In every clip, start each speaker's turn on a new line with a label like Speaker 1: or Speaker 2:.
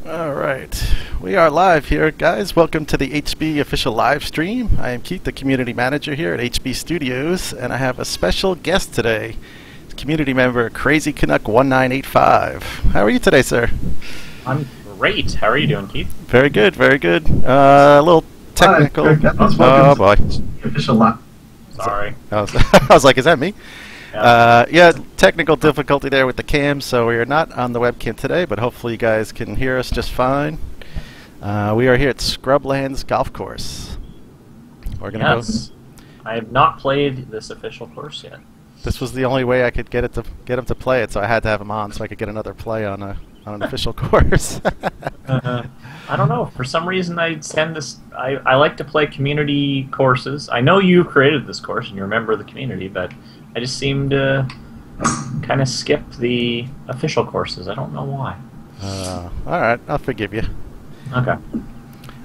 Speaker 1: All right, we are live here, guys. Welcome to the HB official live stream. I am Keith, the community manager here at HB Studios, and I have a special guest today. It's community member Crazy Canuck 1985. How are you today, sir?
Speaker 2: I'm great. How are you doing, Keith?
Speaker 1: Very good, very good. A little technical. Oh boy.
Speaker 3: Official live.
Speaker 2: Sorry.
Speaker 1: I was like, is that me? Yeah, technical difficulty there with the cam, so we are not on the webcam today, but hopefully you guys can hear us just fine. We are here at Scrublands Golf Course. We're gonna go.
Speaker 2: I have not played this official course yet.
Speaker 1: This was the only way I could get him to play it, so I had to have him on so I could get another play on an official course.
Speaker 2: I don't know. For some reason, I like to play community courses. I know you created this course and you're a member of the community, but I just seem to kind of skip the official courses. I don't know why.
Speaker 1: All right, I'll forgive you.
Speaker 2: Okay.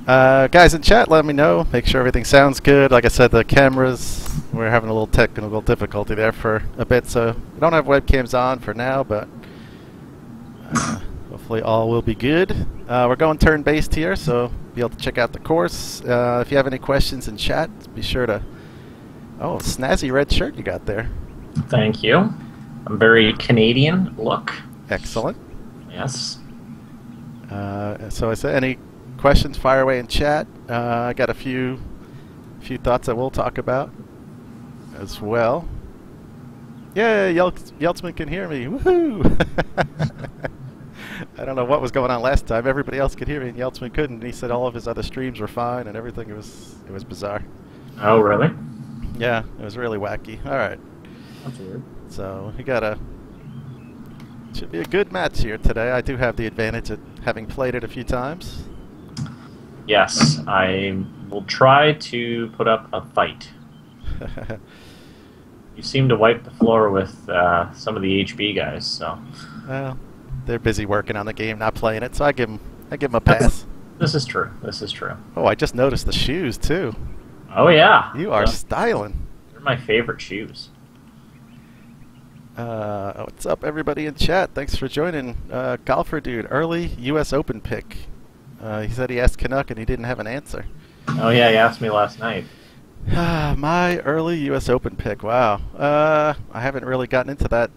Speaker 1: Guys in chat, let me know. Make sure everything sounds good. Like I said, the cameras, we're having a little technical difficulty there for a bit, so we don't have webcams on for now, but hopefully all will be good. We're going turn-based here, so be able to check out the course. If you have any questions in chat, be sure to... Oh, snazzy red shirt you got there.
Speaker 2: Thank you. I'm very Canadian look.
Speaker 1: Excellent.
Speaker 2: Yes.
Speaker 1: So I said, any questions, fire away in chat. I got a few thoughts that we'll talk about as well. Yeah, Yeltsman can hear me. Woohoo! I don't know what was going on last time. Everybody else could hear me, and Yeltsman couldn't. And he said all of his other streams were fine, and everything. It was bizarre.
Speaker 2: Oh, really?
Speaker 1: Yeah, it was really wacky. All right.
Speaker 2: That's weird.
Speaker 1: So we got should be a good match here today. I do have the advantage of having played it a few times.
Speaker 2: Yes, I will try to put up a fight. You seem to wipe the floor with some of the HB guys, so.
Speaker 1: Well, they're busy working on the game, not playing it, so I give them a pass.
Speaker 2: This is true. This is true.
Speaker 1: Oh, I just noticed the shoes too.
Speaker 2: Oh yeah.
Speaker 1: You are styling.
Speaker 2: They're my favorite shoes.
Speaker 1: What's up, everybody in chat? Thanks for joining. Golfer dude, early U.S. Open pick. He said he asked Canuck and he didn't have an answer.
Speaker 2: Oh yeah, he asked me last night.
Speaker 1: My early U.S. Open pick. Wow. I haven't really gotten into that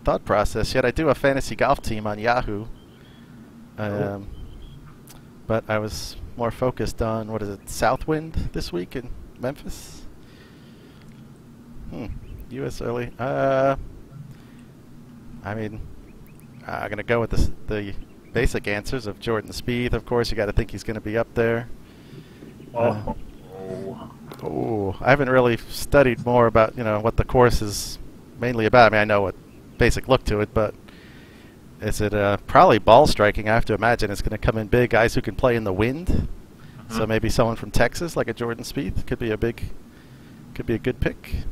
Speaker 1: thought process yet. I do a fantasy golf team on Yahoo. But I was more focused on, what is it, Southwind this week in Memphis? U.S. early. I mean, I'm going to go with the basic answers of Jordan Spieth. Of course, you got to think he's going to be up there. I haven't really studied more about, what the course is mainly about. I mean, I know what basic look to it, but is it probably ball striking? I have to imagine it's going to come in big. Guys who can play in the wind. So maybe someone from Texas, like a Jordan Spieth, could be a good pick.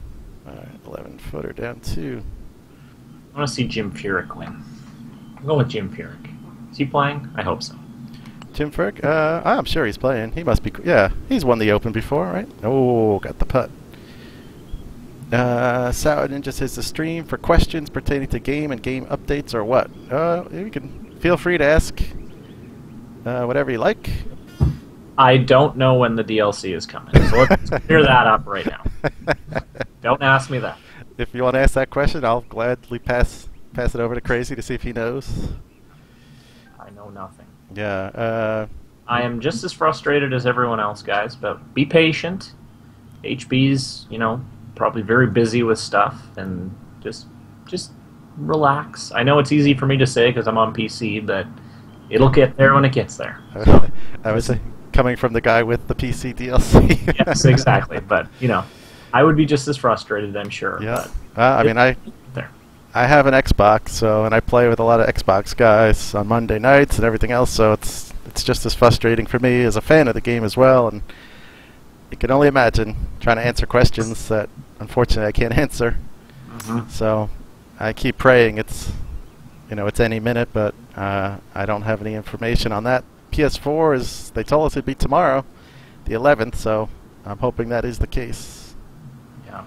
Speaker 1: All right, 11-footer down 2.
Speaker 2: I want to see Jim Furyk win. I'll go with Jim Furyk. Is he playing? I hope so.
Speaker 1: Jim Furyk? I'm sure he's playing. He must be. Yeah, he's won the Open before, right? Oh, got the putt. Sour Ninja says the stream for questions pertaining to game and game updates or what? You can feel free to ask whatever you like.
Speaker 2: I don't know when the DLC is coming, so let's clear that up right now. Don't ask me that.
Speaker 1: If you want to ask that question, I'll gladly pass it over to Crazy to see if he knows.
Speaker 2: I know nothing.
Speaker 1: Yeah.
Speaker 2: I am just as frustrated as everyone else, guys, but be patient. HB's, probably very busy with stuff, and just relax. I know it's easy for me to say because I'm on PC, but it'll get there when it gets there. So,
Speaker 1: I was coming from the guy with the PC DLC.
Speaker 2: Yes, exactly. But I would be just as frustrated, I'm sure.
Speaker 1: Yeah. I have an Xbox, and I play with a lot of Xbox guys on Monday nights and everything else. So it's just as frustrating for me as a fan of the game as well. And you can only imagine trying to answer questions that unfortunately I can't answer. So I keep praying it's any minute, but I don't have any information on that. PS4 they told us it'd be tomorrow, the 11th, so I'm hoping that is the case.
Speaker 2: Yeah.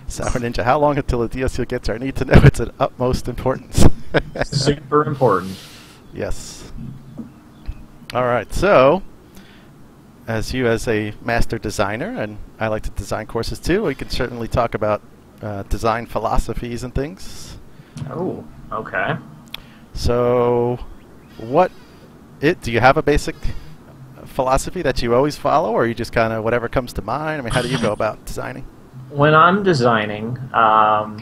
Speaker 1: Sour Ninja, how long until the DLC gets there? I need to know. It's an utmost importance.
Speaker 2: Super important.
Speaker 1: Yes. All right. So, as a master designer, and I like to design courses too, we can certainly talk about design philosophies and things.
Speaker 2: Oh, okay.
Speaker 1: So, do you have a basic philosophy that you always follow, or you just kind of whatever comes to mind? I mean, how do you go about designing?
Speaker 2: When I'm designing, I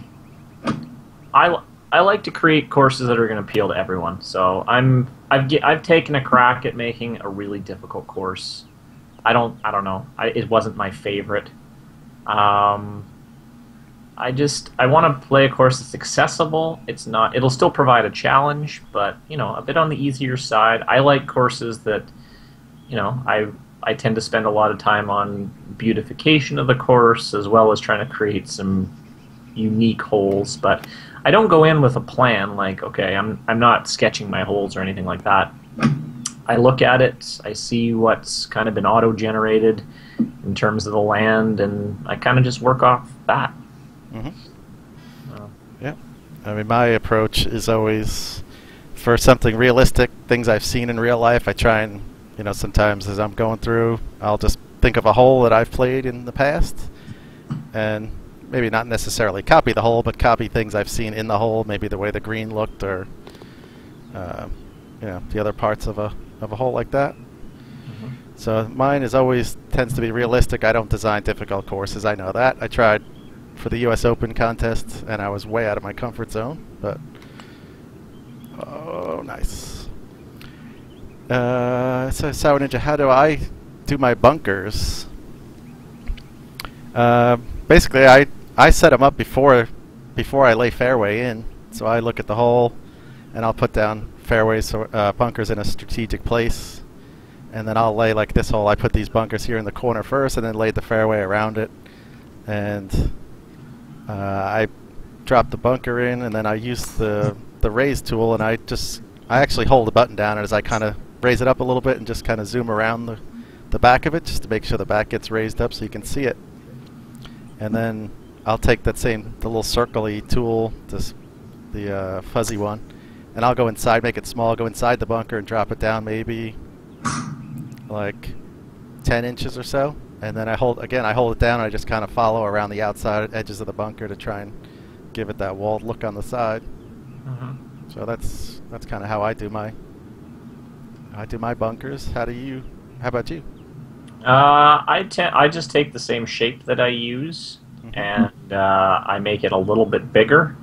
Speaker 2: like to create courses that are going to appeal to everyone. So I've taken a crack at making a really difficult course. I don't know. It wasn't my favorite. I want to play a course that's accessible. It'll still provide a challenge, but a bit on the easier side. I like courses that I tend to spend a lot of time on beautification of the course as well as trying to create some unique holes, but I don't go in with a plan like, okay, I'm not sketching my holes or anything like that. I look at it, I see what's kind of been auto-generated in terms of the land, and I kind of just work off that.
Speaker 1: Yeah. I mean, my approach is always for something realistic, things I've seen in real life. I try and, sometimes as I'm going through, I'll just think of a hole that I've played in the past, and maybe not necessarily copy the hole, but copy things I've seen in the hole, maybe the way the green looked, or the other parts of a hole like that. So mine tends to be realistic. I don't design difficult courses. I know that. I tried for the U.S. Open contest, and I was way out of my comfort zone. But oh, nice. So Sour Ninja, how do I do my bunkers? Basically, I set them up before I lay fairway in. So I look at the hole, and I'll put down fairways, bunkers in a strategic place, and then I'll lay like this hole. I put these bunkers here in the corner first, and then lay the fairway around it, and I drop the bunker in, and then I use the raise tool, and I actually hold the button down, and as I kind of raise it up a little bit and just kind of zoom around the back of it, just to make sure the back gets raised up so you can see it. And then I'll take the little circle-y tool, the fuzzy one, and I'll go inside, make it small, go inside the bunker and drop it down maybe like 10 inches or so. And then I hold it down, and I just kind of follow around the outside edges of the bunker to try and give it that walled look on the side. So that's kind of how I do my bunkers. How about you?
Speaker 2: I just take the same shape that I use, and I make it a little bit bigger,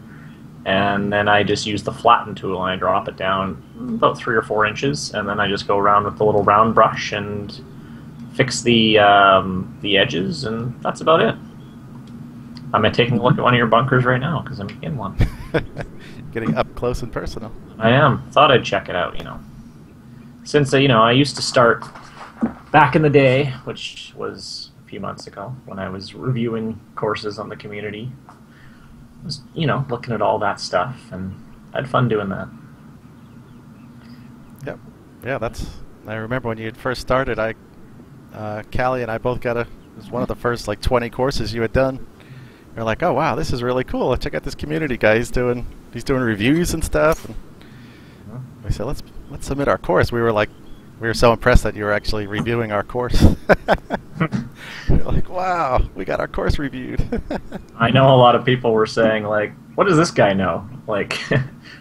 Speaker 2: and then I just use the flatten tool and I drop it down about 3 or 4 inches, and then I just go around with the little round brush and fix the edges, and that's about it. I'm taking a look at one of your bunkers right now because I'm in one.
Speaker 1: Getting up close and personal.
Speaker 2: I am. Thought I'd check it out, Since, I used to start back in the day, which was a few months ago, when I was reviewing courses on the community. I was, looking at all that stuff, and I had fun doing that.
Speaker 1: Yep. Yeah, I remember when you had first started, Callie and I both it was one of the first 20 courses you had done. You're like, oh wow, this is really cool. Check out this community guy. He's doing reviews and stuff. And we said, let's submit our course. We were so impressed that you were actually reviewing our course. We're like, wow, we got our course reviewed.
Speaker 2: I know a lot of people were saying, what does this guy know?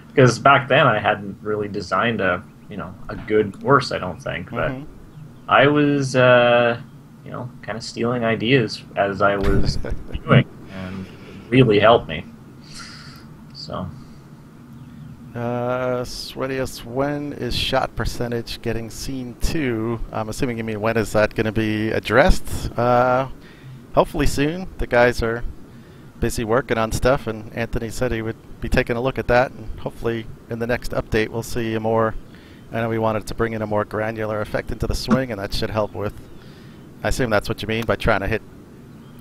Speaker 2: Because back then I hadn't really designed a good course, I don't think. But I was, kind of stealing ideas as I was doing, and it really helped me. So.
Speaker 1: Sweatius, when is shot percentage getting seen to? I'm assuming you mean when is that going to be addressed? Hopefully soon. The guys are busy working on stuff, and Anthony said he would be taking a look at that, and hopefully in the next update we'll see a more, I know we wanted to bring in a more granular effect into the swing, and that should help with, I assume that's what you mean by trying to hit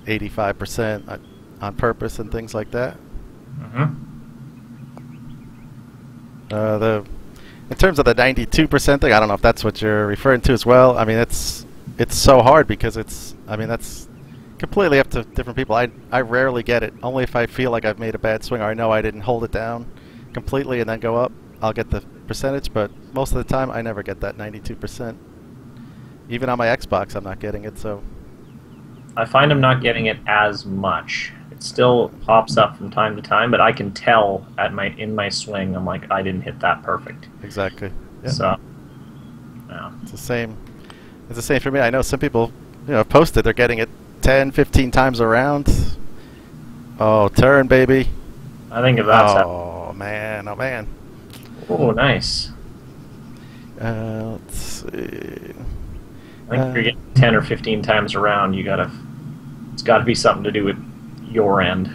Speaker 1: 85% on purpose and things like that. In terms of the 92% thing, I don't know if that's what you're referring to as well. I mean, it's so hard because that's completely up to different people. I rarely get it. Only if I feel like I've made a bad swing or I know I didn't hold it down completely and then go up. I'll get the percentage, but most of the time I never get that 92%. Even on my Xbox, I'm not getting it. So
Speaker 2: I find I'm not getting it as much. It still pops up from time to time, but I can tell in my swing, I'm like, I didn't hit that perfect.
Speaker 1: exactly. Yeah.
Speaker 2: So, yeah.
Speaker 1: It's the same. It's the same for me. I know some people, posted they're getting it 10, 15 times around. Oh, turn, baby.
Speaker 2: I think if that's
Speaker 1: oh man, oh man.
Speaker 2: Oh, nice.
Speaker 1: Let's see.
Speaker 2: I think if you're getting 10 or 15 times around, it's got to be something to do with your end.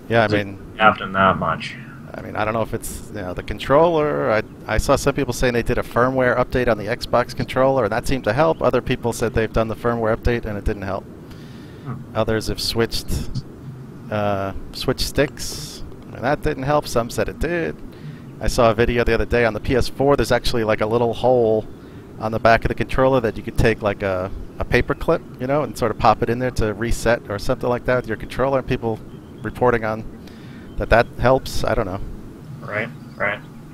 Speaker 1: Yeah, I mean,
Speaker 2: happening that much.
Speaker 1: I mean, I don't know if it's the controller. I saw some people saying they did a firmware update on the Xbox controller, and that seemed to help. Other people said they've done the firmware update and it didn't help. Others have switched sticks, and that didn't help. Some said it did. I saw a video the other day on the PS4. There's actually like a little hole on the back of the controller that you could take like a paper clip, and sort of pop it in there to reset or something like that with your controller. And people reporting on that helps. I don't know.
Speaker 2: Right.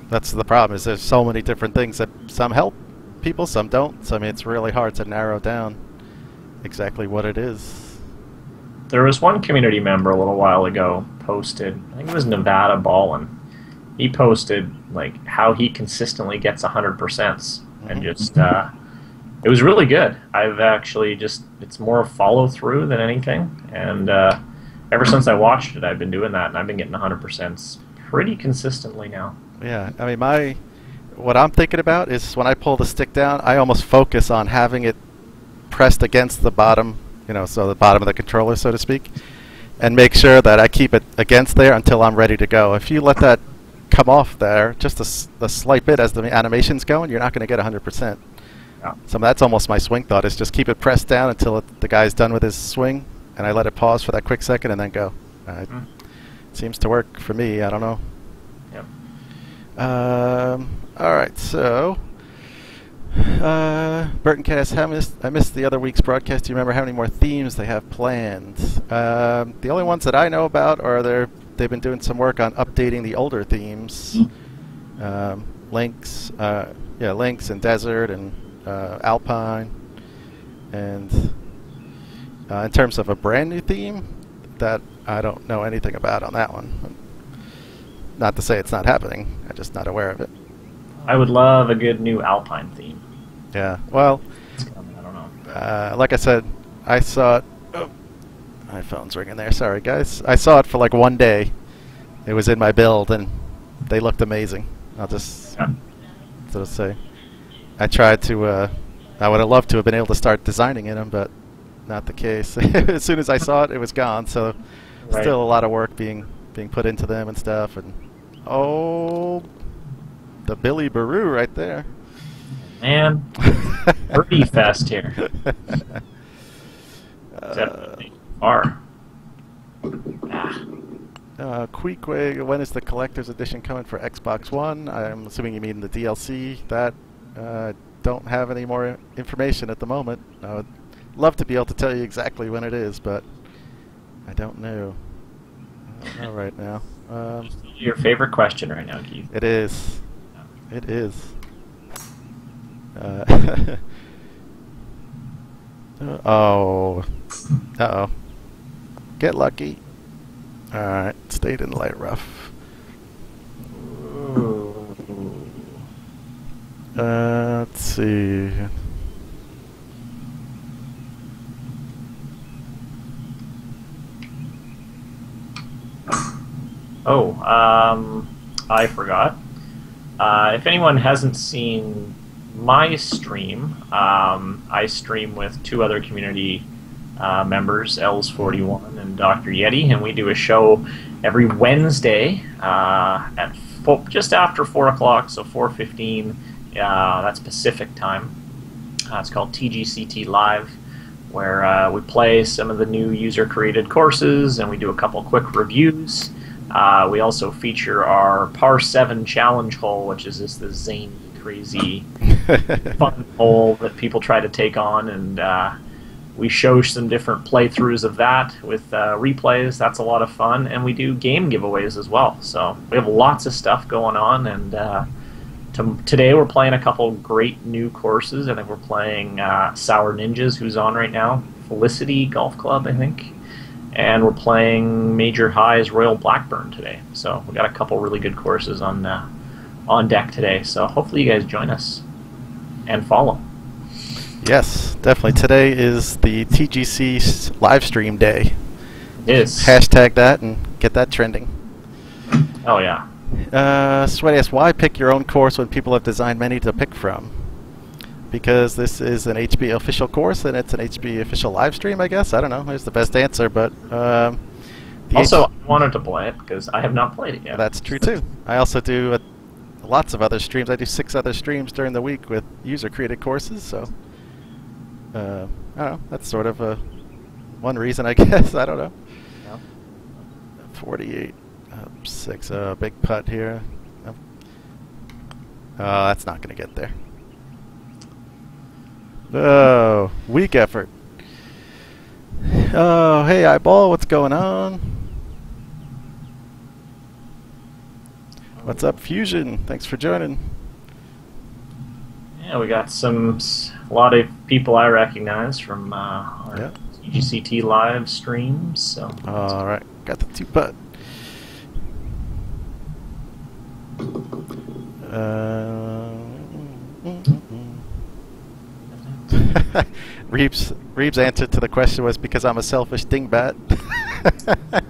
Speaker 1: That's the problem, is there's so many different things that some help people, some don't. So I mean, it's really hard to narrow down exactly what it is.
Speaker 2: There was one community member a little while ago posted, I think it was Nevada Ballin. He posted like how he consistently gets 100%, and just it was really good. I've actually it's more follow through than anything, and ever since I watched it, I've been doing that, and I've been getting 100% pretty consistently now.
Speaker 1: Yeah, I mean, what I'm thinking about is when I pull the stick down, I almost focus on having it pressed against the bottom, so the bottom of the controller, so to speak, and make sure that I keep it against there until I'm ready to go. If you let that come off there just a slight bit as the animation's going, you're not going to get 100%.
Speaker 2: Yeah.
Speaker 1: So that's almost my swing thought, is just keep it pressed down until the guy's done with his swing, and I let it pause for that quick second and then go. It seems to work for me. I don't know.
Speaker 2: Yep.
Speaker 1: All right, so Burton Cast, I missed the other week's broadcast. Do you remember how many more themes they have planned? The only ones that I know about are they've been doing some work on updating the older themes, Lynx and Desert and Alpine, and in terms of a brand new theme, that I don't know anything about on that one. Not to say it's not happening, I'm just not aware of it.
Speaker 2: I would love a good new Alpine theme.
Speaker 1: Yeah, well,
Speaker 2: It's coming, I don't know.
Speaker 1: like I said, I saw it. Oh, my phone's ringing there. Sorry, guys. I saw it for like one day. It was in my build, and they looked amazing. I'll just sort of say. I tried to. I would have loved to have been able to start designing in them, but not the case. As soon as I saw it, it was gone. So still a lot of work being put into them and stuff. And the Billy Baru right there.
Speaker 2: Man, birdie fest here. Far.
Speaker 1: Queequeg, when is the collector's edition coming for Xbox One? I'm assuming you mean the DLC. That don't have any more information at the moment. I would love to be able to tell you exactly when it is, but I don't know. I don't know right now.
Speaker 2: Your favorite question right now, Keith.
Speaker 1: It is. It is. Uh-oh. Get lucky. Alright, stayed in light rough. Let's see.
Speaker 2: I forgot. If anyone hasn't seen my stream, I stream with two other community members, Els41 and Dr. Yeti, and we do a show every Wednesday at just after 4 o'clock, so 4:15. That's Pacific time. It's called TGCT Live, where we play some of the new user-created courses, and we do a couple quick reviews. We also feature our Par 7 challenge hole, which is just this zany, crazy, fun hole that people try to take on, and we show some different playthroughs of that with replays. That's a lot of fun, and we do game giveaways as well. So we have lots of stuff going on, and today we're playing a couple great new courses. I think we're playing Sour Ninjas, who's on right now, Felicity Golf Club, I think, and we're playing Major High's Royal Blackburn today. So we got a couple really good courses on deck today. So hopefully you guys join us and follow.
Speaker 1: Yes, definitely. Today is the TGC live stream day.
Speaker 2: It is.
Speaker 1: Hashtag that and get that trending.
Speaker 2: Oh yeah.
Speaker 1: Sweaty asks, why pick your own course when people have designed many to pick from? Because this is an HB official course and it's an HB official live stream, I guess. I don't know. There's the best answer, but
Speaker 2: also, I wanted to play it because I have not played it yet.
Speaker 1: That's true too. I also do lots of other streams. I do 6 other streams during the week with user-created courses, so I don't know. That's sort of one reason, I guess. I don't know.
Speaker 2: Yeah.
Speaker 1: 48. 6, big putt here. Oh, that's not going to get there. Oh, weak effort. Oh, hey, Eyeball, what's going on? What's up, Fusion? Thanks for joining.
Speaker 2: Yeah, we got a lot of people I recognize from our TGCT live streams. So.
Speaker 1: All right, got the 2 putt. Reeves' answer to the question was because I'm a selfish dingbat.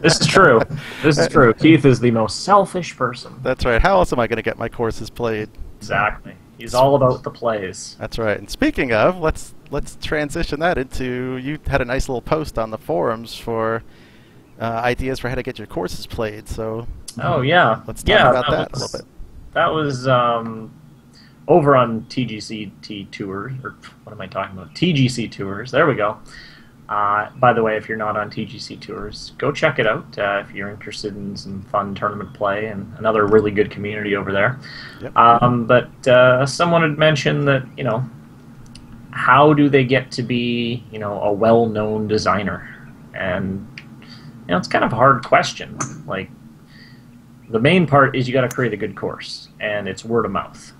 Speaker 2: This is true. This is true. Keith is the most selfish person.
Speaker 1: That's right. How else am I going to get my courses played?
Speaker 2: Exactly. He's all about the plays.
Speaker 1: That's right. And speaking of, let's transition that into, you had a nice little post on the forums for ideas for how to get your courses played. So
Speaker 2: oh yeah,
Speaker 1: let's talk about that a little bit.
Speaker 2: That was over on TGCT Tours, or what am I talking about? TGC Tours. There we go. By the way, if you're not on TGC Tours, go check it out if you're interested in some fun tournament play and another really good community over there.
Speaker 1: Yep.
Speaker 2: But someone had mentioned that, how do they get to be, a well-known designer? And, it's kind of a hard question. Like, the main part is you got to create a good course, and it's word of mouth.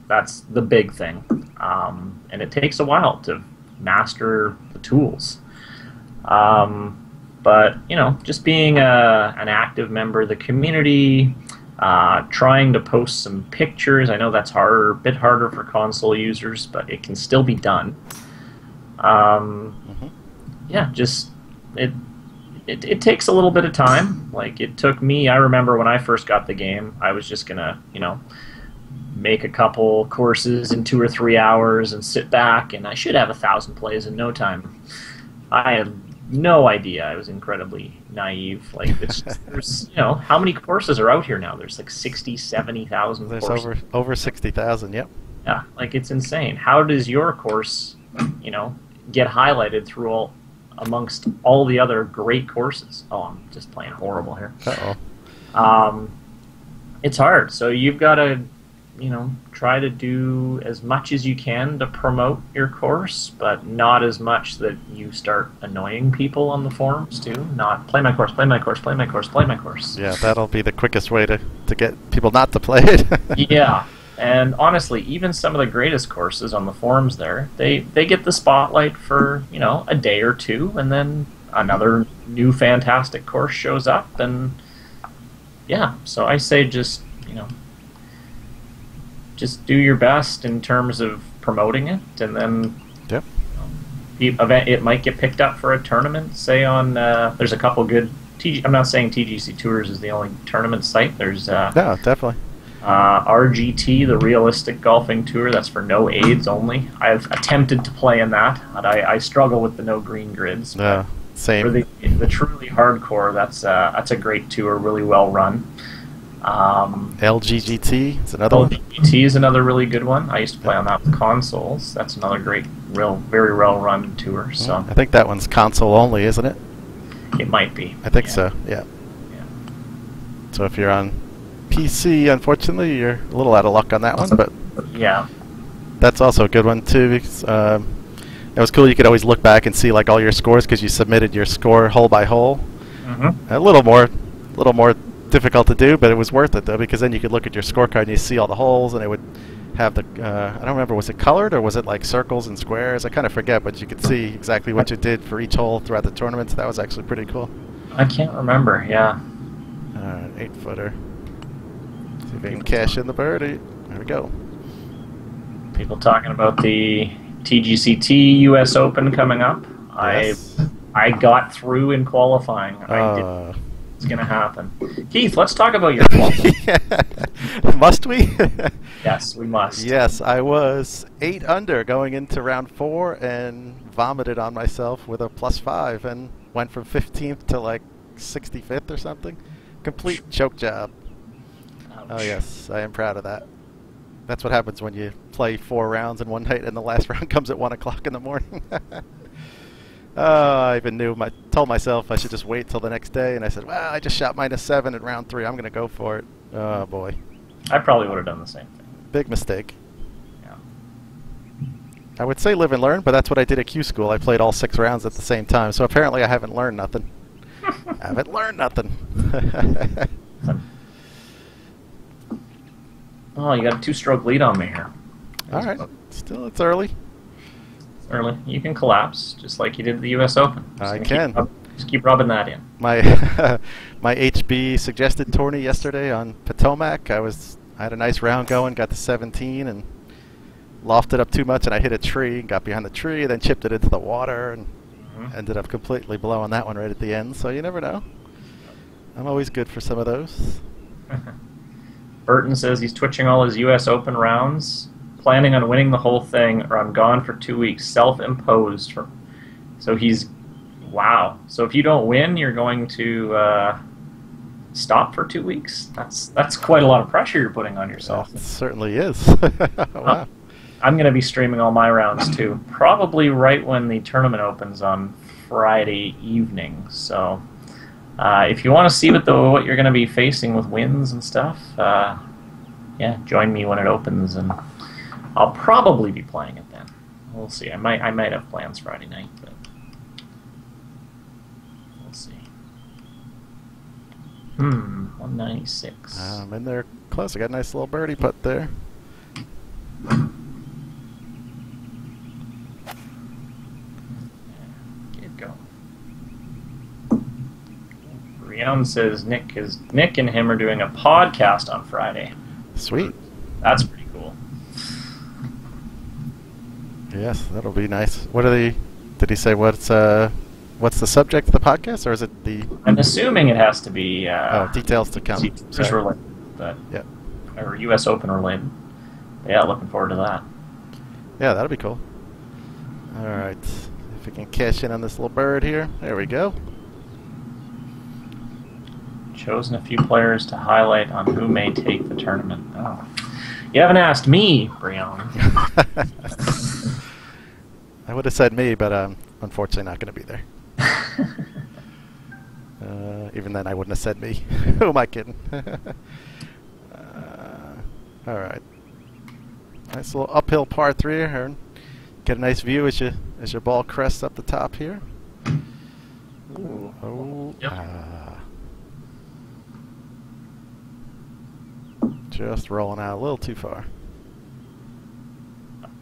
Speaker 2: That's the big thing. And it takes a while to master the tools. But, just being an active member of the community, trying to post some pictures. I know that's a bit harder for console users, but it can still be done. Yeah, just it takes a little bit of time. Like, it took me, I remember when I first got the game, I was just gonna, make a couple courses in 2 or 3 hours and sit back, and I should have 1,000 plays in no time. I had no idea. I was incredibly naive. Like, there's how many courses are out here now? There's like 60, 70,000
Speaker 1: courses.
Speaker 2: There's
Speaker 1: over 60,000, yep.
Speaker 2: Yeah, like, it's insane. How does your course, get highlighted through amongst all the other great courses? Oh, I'm just playing horrible here.
Speaker 1: Uh-oh.
Speaker 2: It's hard. So you've got to, try to do as much as you can to promote your course, but not as much that you start annoying people on the forums too. Not play my course, play my course, play my course, play my course.
Speaker 1: Yeah, that'll be the quickest way to get people not to play it.
Speaker 2: Yeah, and honestly, even some of the greatest courses on the forums there, they get the spotlight for, a day or two, and then another new fantastic course shows up, and yeah, so I say just do your best in terms of promoting it, and then
Speaker 1: yep.
Speaker 2: It might get picked up for a tournament. Say on there's a couple good. I'm not saying TGC Tours is the only tournament site. There's
Speaker 1: no, definitely.
Speaker 2: RGT, the Realistic Golfing Tour. That's for no aids only. I've attempted to play in that, but I struggle with the no green grids.
Speaker 1: Yeah, same.
Speaker 2: For the truly hardcore, that's a great tour, really well run.
Speaker 1: LGGT is another one.
Speaker 2: LGGT is another really good one. I used to play on that with consoles. That's another great, very well-run tour. So
Speaker 1: I think that one's console only, isn't it?
Speaker 2: It might be.
Speaker 1: I think so. Yeah. So if you're on PC, unfortunately, you're a little out of luck on that one. But
Speaker 2: yeah,
Speaker 1: that's also a good one too. Because it was cool. You could always look back and see like all your scores because you submitted your score hole by hole.
Speaker 2: Mm-hmm.
Speaker 1: A little more difficult to do, but it was worth it though, because then you could look at your scorecard and you see all the holes, and it would have the I don't remember, was it colored or was it like circles and squares? I kind of forget, but you could see exactly what you did for each hole throughout the tournament. So that was actually pretty cool.
Speaker 2: I can't remember. Yeah.
Speaker 1: All right, 8-footer. See if we can cash in the birdie. There we go.
Speaker 2: People talking about the TGCT US Open coming up.
Speaker 1: Yes.
Speaker 2: I got through in qualifying. It's going to happen. Keith, let's talk about your qualifying.
Speaker 1: Must we?
Speaker 2: Yes, we must.
Speaker 1: Yes, I was 8 under going into round 4 and vomited on myself with a +5 and went from 15th to like 65th or something. Complete choke job.
Speaker 2: Ouch.
Speaker 1: Oh yes, I am proud of that. That's what happens when you play 4 rounds in one night and the last round comes at 1 o'clock in the morning. I even told myself I should just wait till the next day, and I said, well, I just shot -7 in round 3. I'm going to go for it. Oh, boy.
Speaker 2: I probably would have done the same thing.
Speaker 1: Big mistake.
Speaker 2: Yeah.
Speaker 1: I would say live and learn, but that's what I did at Q School. I played all 6 rounds at the same time, so apparently I haven't learned nothing. I haven't learned nothing.
Speaker 2: Oh, you got a 2-stroke lead on me here.
Speaker 1: All right. Still, it's early.
Speaker 2: Early. You can collapse, just like you did at the U.S. Open.
Speaker 1: I can.
Speaker 2: Just keep rubbing that in.
Speaker 1: My my HB suggested tourney yesterday on Potomac. I had a nice round going, got to 17, and lofted up too much, and I hit a tree, got behind the tree, then chipped it into the water, and ended up completely blowing that one right at the end. So you never know. I'm always good for some of those.
Speaker 2: Burton says he's twitching all his U.S. Open rounds, planning on winning the whole thing, or I'm gone for 2 weeks, self-imposed. So he's, wow. So if you don't win, you're going to stop for 2 weeks? That's quite a lot of pressure you're putting on yourself.
Speaker 1: It certainly is. Wow.
Speaker 2: I'm going to be streaming all my rounds too, probably right when the tournament opens on Friday evening. So if you want to see what you're going to be facing with wins and stuff, yeah, join me when it opens, and I'll probably be playing it then. We'll see. I might have plans Friday night, but we'll see. 196.
Speaker 1: I'm in there close. I got a nice little birdie putt there.
Speaker 2: Get going. Rion says Nick and him are doing a podcast on Friday.
Speaker 1: Sweet.
Speaker 2: That's pretty cool.
Speaker 1: Yes, that'll be nice. Did he say what's the subject of the podcast, or is it the...
Speaker 2: I'm assuming it has to be...
Speaker 1: details to come.
Speaker 2: Related, but,
Speaker 1: yeah.
Speaker 2: Or U.S. Open related. Yeah, looking forward to that.
Speaker 1: Yeah, that'll be cool. All right. If we can cash in on this little bird here. There we go.
Speaker 2: Chosen a few players to highlight on who may take the tournament. Oh. You haven't asked me, Brian.
Speaker 1: I would have said me, but I'm unfortunately not going to be there. Even then, I wouldn't have said me. Who am I kidding? All right. Nice little uphill par 3 here. Get a nice view as your ball crests up the top here. Ooh. Oh.
Speaker 2: Yep.
Speaker 1: Just rolling out a little too far.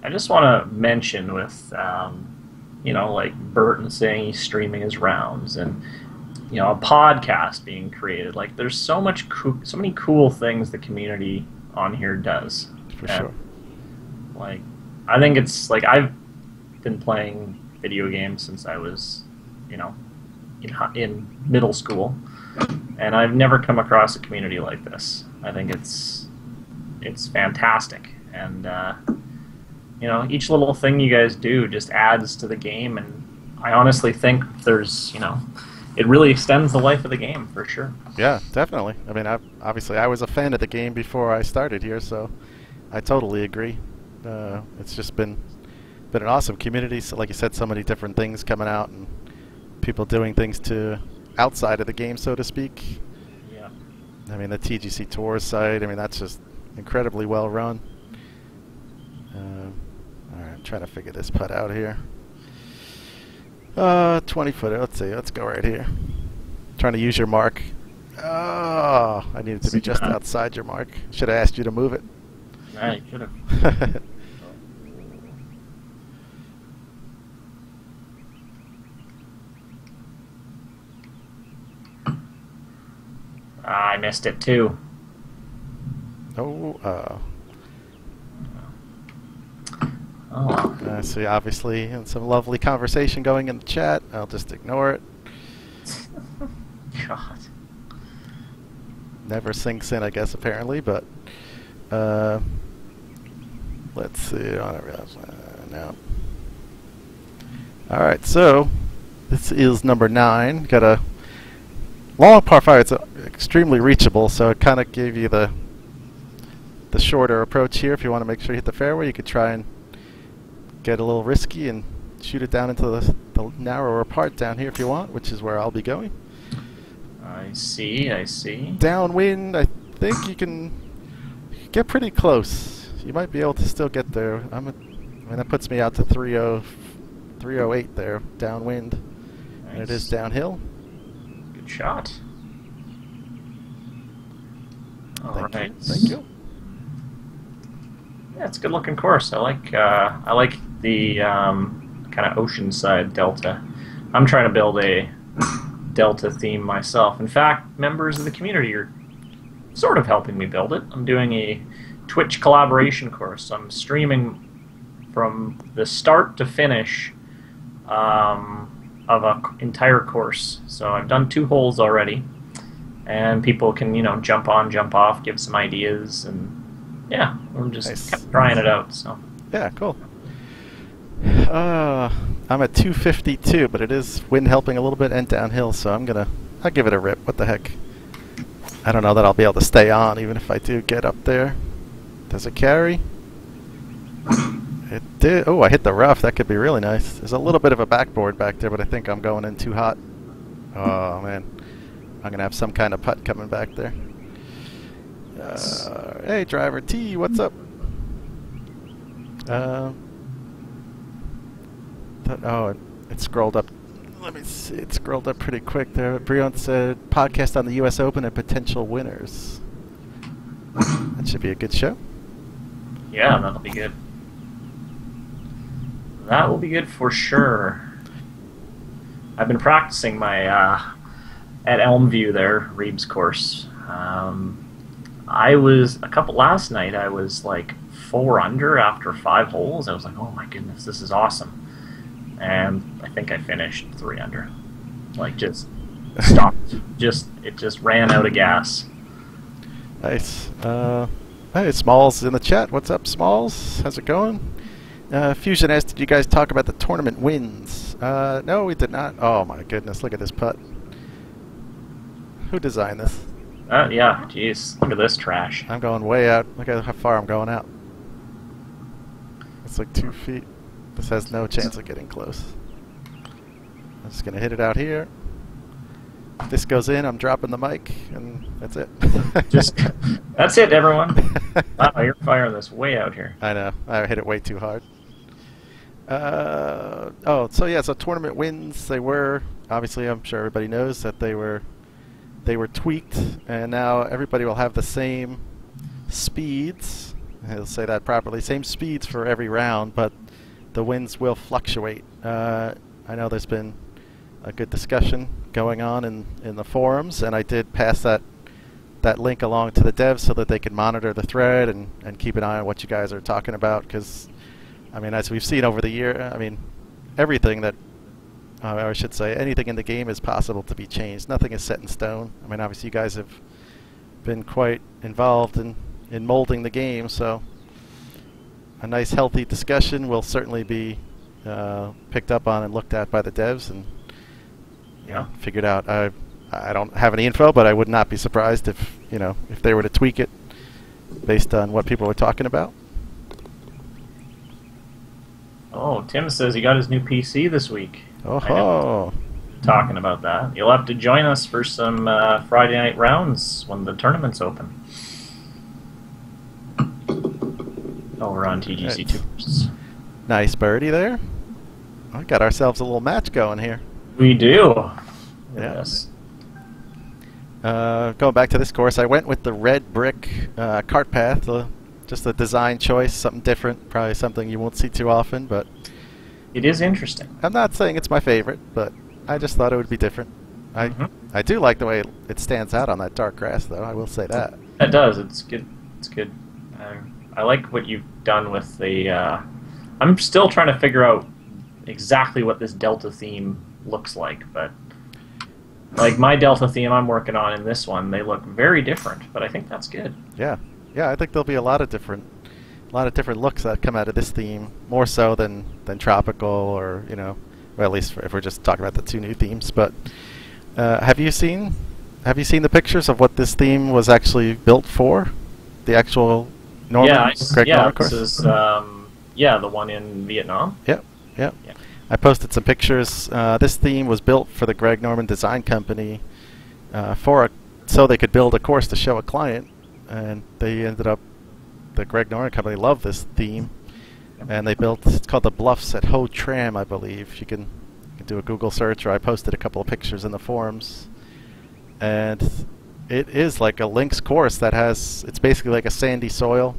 Speaker 2: I just want to mention with, like Burton saying he's streaming his rounds, and a podcast being created. Like, there's so many cool things the community on here does.
Speaker 1: For sure.
Speaker 2: Like, I think it's like I've been playing video games since I was, in middle school, and I've never come across a community like this. I think it's fantastic, and each little thing you guys do just adds to the game, and I honestly think there's, it really extends the life of the game for sure.
Speaker 1: Yeah, definitely. I mean, I was a fan of the game before I started here, so I totally agree. It's just been an awesome community. So, like you said, so many different things coming out, and people doing things outside of the game, so to speak.
Speaker 2: Yeah.
Speaker 1: I mean, the TGC Tours site. I mean, that's just incredibly well run. All right, I'm trying to figure this putt out here. 20 footer. Let's see. Let's go right here. Trying to use your mark Oh, I needed to be just outside your mark. Should have asked you to move it.
Speaker 2: Yeah, you should have. I missed it too.
Speaker 1: Oh,
Speaker 2: Oh.
Speaker 1: I see, obviously, and some lovely conversation going in the chat. I'll just ignore it.
Speaker 2: God.
Speaker 1: Never sinks in, I guess, apparently, but let's see. No. All right, so this is number 9. Got a long par 5. It's extremely reachable, so it kind of gave you the shorter approach here. If you want to make sure you hit the fairway, you could try and get a little risky and shoot it down into the narrower part down here if you want, which is where I'll be going.
Speaker 2: I see.
Speaker 1: Downwind, I think you can get pretty close. You might be able to still get there. I mean, that puts me out to 308 there, downwind. Nice. And it is downhill.
Speaker 2: Good shot.
Speaker 1: Thank you.
Speaker 2: Yeah, it's a good looking course. I like the kind of oceanside delta. I'm trying to build a delta theme myself. In fact, members of the community are sort of helping me build it. I'm doing a Twitch collaboration course. I'm streaming from the start to finish of an entire course. So I've done 2 holes already, and people can jump on, jump off, give some ideas, and yeah, I'm just kept trying it out. So
Speaker 1: yeah, cool. I'm at 252, but it is wind helping a little bit and downhill, so I'll give it a rip. What the heck? I don't know that I'll be able to stay on even if I do get up there. Does it carry? It did. Oh, I hit the rough. That could be really nice. There's a little bit of a backboard back there, but I think I'm going in too hot. Oh man, I'm gonna have some kind of putt coming back there. Hey, driver T, what's up? It scrolled up. Let me see. It scrolled up pretty quick there. Brion said, podcast on the U.S. Open and potential winners. That should be a good show.
Speaker 2: Yeah, that'll be good. That will be good for sure. I've been practicing my at Elmview there, Reeves course. Last night I was like 4 under after 5 holes. I was like, oh my goodness, this is awesome. And I think I finished 3 under. Like, just stopped. It just ran out of gas.
Speaker 1: Nice. Hey, Smalls in the chat. What's up, Smalls? How's it going? Fusion asked, did you guys talk about the tournament wins? No, we did not. Oh my goodness, look at this putt. Who designed this?
Speaker 2: Yeah, jeez. Look at this trash.
Speaker 1: I'm going way out. Look at how far I'm going out. It's like 2 feet. This has no chance of getting close. I'm just going to hit it out here. If this goes in, I'm dropping the mic, and that's it.
Speaker 2: That's it, everyone. Wow, you're firing this way out here.
Speaker 1: I know. I hit it way too hard. So tournament wins. They were, obviously, I'm sure everybody knows that they were tweaked, and now everybody will have the same speeds. I'll say that properly. Same speeds for every round, but the wins will fluctuate. I know there's been a good discussion going on in the forums, and I did pass that link along to the devs so that they can monitor the thread and keep an eye on what you guys are talking about, because, I mean, as we've seen over the year, I mean, everything that, I should say, anything in the game is possible to be changed. Nothing is set in stone. I mean, obviously you guys have been quite involved in molding the game, so a nice healthy discussion will certainly be picked up on and looked at by the devs and figured out. I don't have any info, but I would not be surprised if they were to tweak it based on what people were talking about.
Speaker 2: Oh, Tim says he got his new PC this week.
Speaker 1: Oh,
Speaker 2: talking about that. You'll have to join us for some Friday night rounds when the tournament's open. Oh, we're on TGC Tours.
Speaker 1: Nice birdie there. We got ourselves a little match going here.
Speaker 2: We do.
Speaker 1: Yes. Going back to this course, I went with the red brick cart path. Just a design choice, something different, probably something you won't see too often, but
Speaker 2: It is interesting.
Speaker 1: I'm not saying it's my favorite, but I just thought it would be different. I do like the way it stands out on that dark grass, though. I will say that.
Speaker 2: It does. It's good. It's good. I like what you've done with the. I'm still trying to figure out exactly what this Delta theme looks like, but like my Delta theme I'm working on in this one, they look very different. But I think that's good.
Speaker 1: Yeah, yeah. I think there'll be a lot of different looks that come out of this theme, more so than tropical, or well, at least if we're just talking about the two new themes. But have you seen the pictures of what this theme was actually built for? The actual Norman, Greg Norman course?
Speaker 2: This is the one in Vietnam.
Speaker 1: Yep. I posted some pictures. This theme was built for the Greg Norman Design Company so they could build a course to show a client, and they ended up. The Greg Norman Company loved this theme, and they built. It's called the Bluffs at Ho Tram, I believe. You can do a Google search, or I posted a couple of pictures in the forums, and it is like a links course that has. It's basically like a sandy soil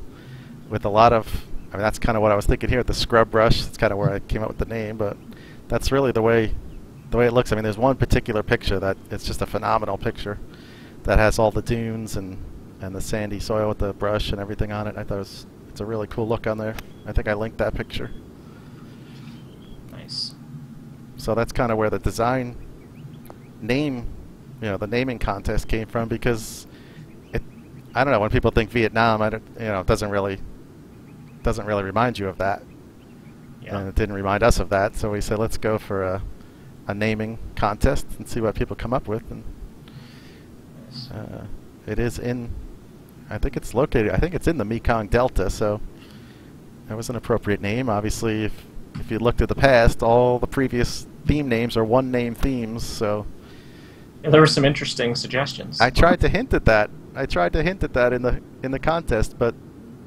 Speaker 1: with a lot of. I mean, that's kind of what I was thinking here with the scrub brush. That's kind of where I came up with the name, but that's really the way it looks. I mean, there's one particular picture that it's just a phenomenal picture that has all the dunes and the sandy soil with the brush and everything on it. I thought it's a really cool look on there. I think I linked that picture.
Speaker 2: Nice.
Speaker 1: So that's kind of where the design name, the naming contest came from, because I don't know, when people think Vietnam, it doesn't really remind you of that.
Speaker 2: Yeah.
Speaker 1: And it didn't remind us of that, so we said let's go for a naming contest and see what people come up with. And it is I think it's in the Mekong Delta, so that was an appropriate name. Obviously, if you looked at the past, all the previous theme names are one-name themes, so...
Speaker 2: Yeah, there were some interesting suggestions.
Speaker 1: I tried to hint at that. In the contest, but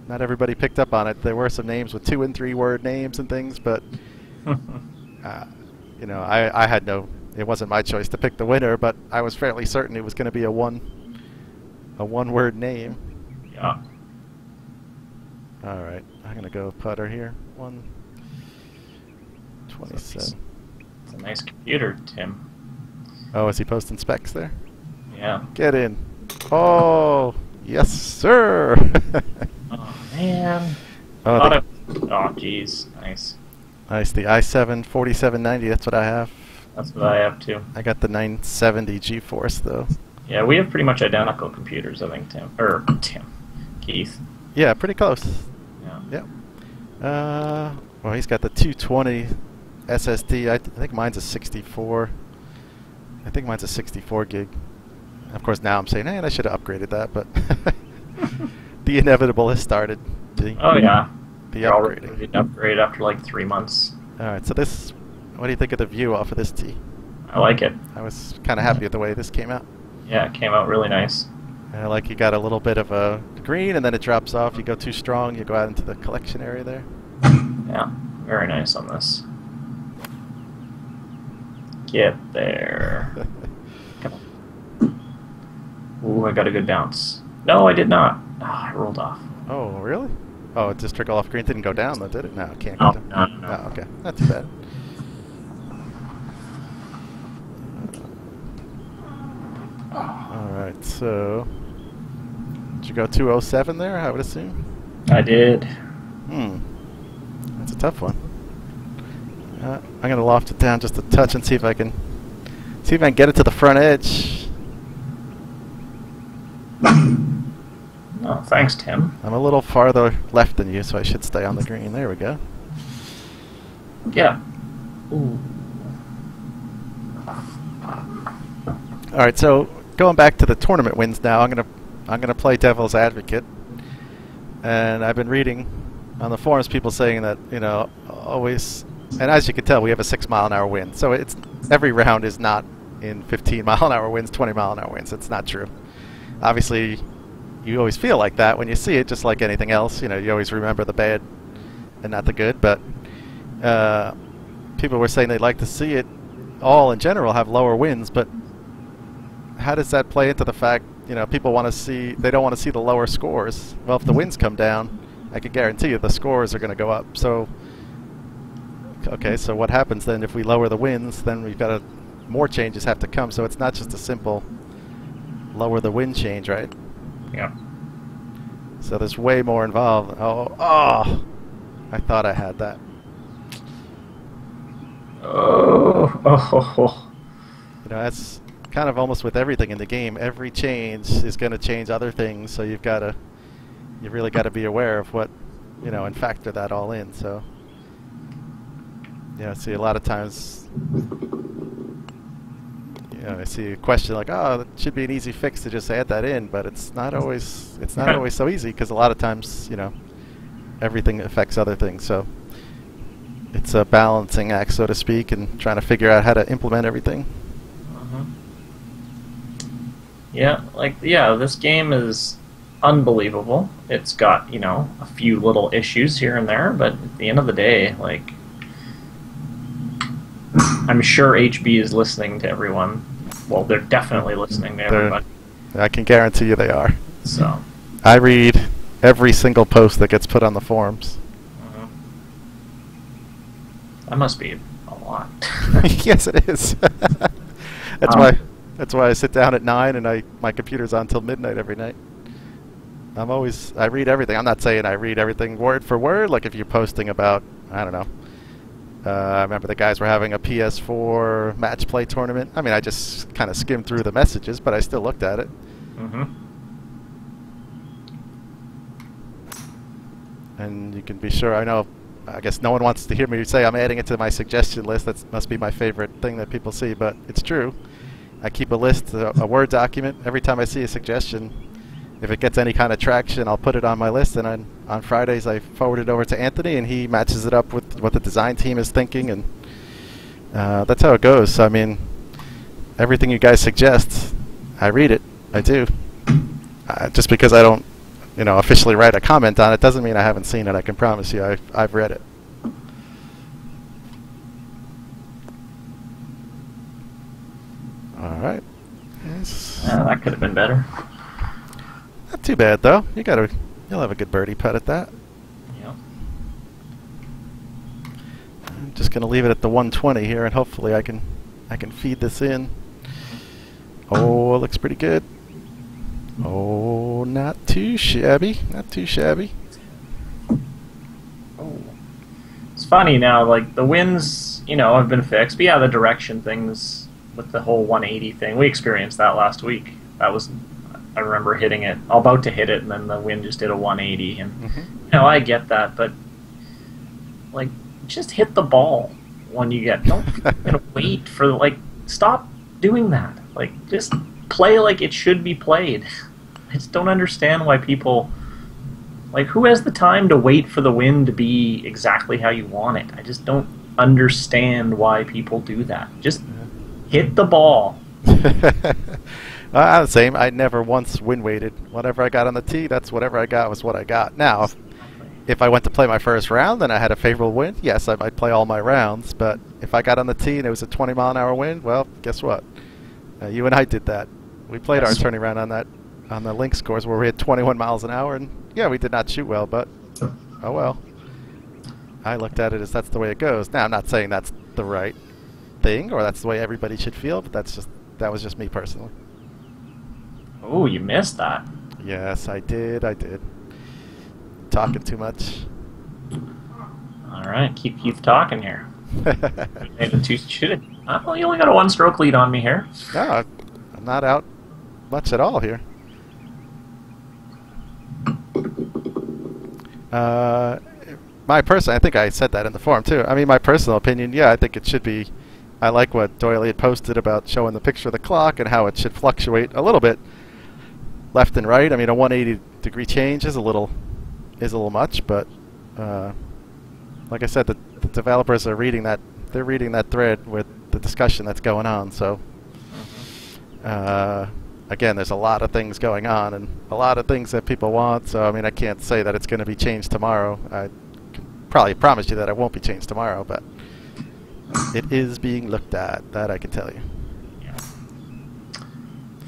Speaker 1: not everybody picked up on it. There were some names with 2- and 3-word names and things, but I had no. It wasn't my choice to pick the winner, but I was fairly certain it was going to be a one-word name.
Speaker 2: Yeah.
Speaker 1: All right, I'm going to go putter here. 127.
Speaker 2: It's a nice computer, Tim.
Speaker 1: Oh, is he posting specs there?
Speaker 2: Yeah.
Speaker 1: Get in. Oh, yes, sir.
Speaker 2: Oh, man.
Speaker 1: Oh,
Speaker 2: geez. Nice.
Speaker 1: Nice. The i7 4790, that's what I have.
Speaker 2: That's what I have, too.
Speaker 1: I got the 970 GeForce, though.
Speaker 2: Yeah, we have pretty much identical computers, I think, Keith.
Speaker 1: Yeah, pretty close.
Speaker 2: Yeah.
Speaker 1: Well, he's got the 220 SSD. I think mine's a 64. I think mine's a 64 gig. Of course, now I'm saying, I should have upgraded that, but the inevitable has started.
Speaker 2: Oh, yeah.
Speaker 1: The
Speaker 2: You're
Speaker 1: upgrading.
Speaker 2: already upgrade after like 3 months.
Speaker 1: All right, so what do you think of the view off of this tee?
Speaker 2: I like it.
Speaker 1: I was kind of happy with the way this came out.
Speaker 2: Yeah, it came out really nice.
Speaker 1: Like you got a little bit of a green, and then it drops off. You go too strong, you go out into the collection area there.
Speaker 2: Yeah, very nice on this. Get there. Come on. Ooh, I got a good bounce. No, I did not. Oh, I rolled off.
Speaker 1: Oh, really? Oh, it just trickled off green. Didn't go down, though, did it? No, it can't go down.
Speaker 2: No.
Speaker 1: Oh, okay. Not too bad. Alright, so... Did you go 207 there, I would assume?
Speaker 2: I did.
Speaker 1: That's a tough one. I'm going to loft it down just a touch and see if I can get it to the front edge.
Speaker 2: Oh, thanks, Tim.
Speaker 1: I'm a little farther left than you, so I should stay on the green. There we go.
Speaker 2: Yeah. Ooh.
Speaker 1: All right, so going back to the tournament wins now, I'm gonna play devil's advocate, and I've been reading on the forums people saying that always, and as you can tell, we have a 6-mile-an-hour wind, so it's every round is not in 15-mile-an-hour winds, 20-mile-an-hour winds. It's not true. Obviously, you always feel like that when you see it, just like anything else. You always remember the bad and not the good. But people were saying they'd like to see it all in general have lower winds, but how does that play into the fact, people want to see, they don't want to see the lower scores? Well, if the wins come down, I can guarantee you the scores are going to go up. So, okay, so what happens then if we lower the wins? Then we've got more changes have to come. So it's not just a simple lower the win change, right?
Speaker 2: Yeah.
Speaker 1: So there's way more involved. Oh, I thought I had that.
Speaker 2: Oh.
Speaker 1: That's kind of almost with everything in the game. Every change is going to change other things, so you really got to be aware of what, and factor that all in. So, see a lot of times, I see a question like, "Oh, it should be an easy fix to just add that in," but it's not always so easy, because a lot of times, everything affects other things. So it's a balancing act, so to speak, and trying to figure out how to implement everything.
Speaker 2: Yeah, this game is unbelievable. It's got, a few little issues here and there, but at the end of the day, I'm sure HB is listening to everyone. Well, they're definitely listening to everybody.
Speaker 1: I can guarantee you they are.
Speaker 2: So
Speaker 1: I read every single post that gets put on the forums.
Speaker 2: That must be a lot.
Speaker 1: Yes, it is. That's why I sit down at 9 and my computer's on till midnight every night. I read everything. I'm not saying I read everything word for word. Like if you're posting about, I don't know. I remember the guys were having a PS4 match play tournament. I mean, I just kind of skimmed through the messages, but I still looked at it. And you can be sure, I guess no one wants to hear me say I'm adding it to my suggestion list. That must be my favorite thing that people see, but it's true. I keep a list, a Word document. Every time I see a suggestion, if it gets any kind of traction, I'll put it on my list, and on Fridays I forward it over to Anthony, and he matches it up with what the design team is thinking, and that's how it goes. So, I mean, everything you guys suggest, I read it. I do. Just because I don't, officially write a comment on it doesn't mean I haven't seen it. I can promise you I've read it. All right. Yes.
Speaker 2: That could have been better.
Speaker 1: Not too bad though. You'll have a good birdie putt at that.
Speaker 2: Yeah.
Speaker 1: I'm just gonna leave it at the 120 here, and hopefully I can feed this in. Oh, it looks pretty good. Oh, not too shabby. Not too shabby.
Speaker 2: Oh. It's funny now, the winds, have been fixed, but yeah, the direction things with the whole 180 thing, we experienced that last week. I remember hitting it, about to hit it, and then the wind just did a 180. And I get that, but just hit the ball when you get. Don't wait for stop doing that. Just play like it should be played. I just don't understand why people. Who has the time to wait for the wind to be exactly how you want it? I just don't understand why people do that. Just hit the ball.
Speaker 1: The same. I never once wind waited. Whatever I got on the tee, that's whatever I got was what I got. Now, if I went to play my first round and I had a favorable wind, yes, I might play all my rounds. But if I got on the tee and it was a 20-mile-an-hour wind, well, guess what? You and I did that. We played our turning round on the link scores where we had 21 miles an hour, and yeah, we did not shoot well, but oh well. I looked at it as that's the way it goes. Now, I'm not saying that's the right thing or that's the way everybody should feel, but that was just me personally.
Speaker 2: Oh, you missed that.
Speaker 1: Yes, I did. Talking too much.
Speaker 2: All right, keep talking here. Well, you only got a 1-stroke lead on me here.
Speaker 1: No, I'm not out much at all here. I think I said that in the forum too. I mean, my personal opinion, yeah, I think it should be. I like what Doyle had posted about showing the picture of the clock and how it should fluctuate a little bit left and right. I mean, a 180-degree change is a little much, but like I said, the developers are reading that. They're reading that thread with the discussion that's going on. So again, there's a lot of things going on and a lot of things that people want. So I mean, I can't say that it's going to be changed tomorrow. I can probably promise you that it won't be changed tomorrow, but it is being looked at. That I can tell you.
Speaker 2: Yeah.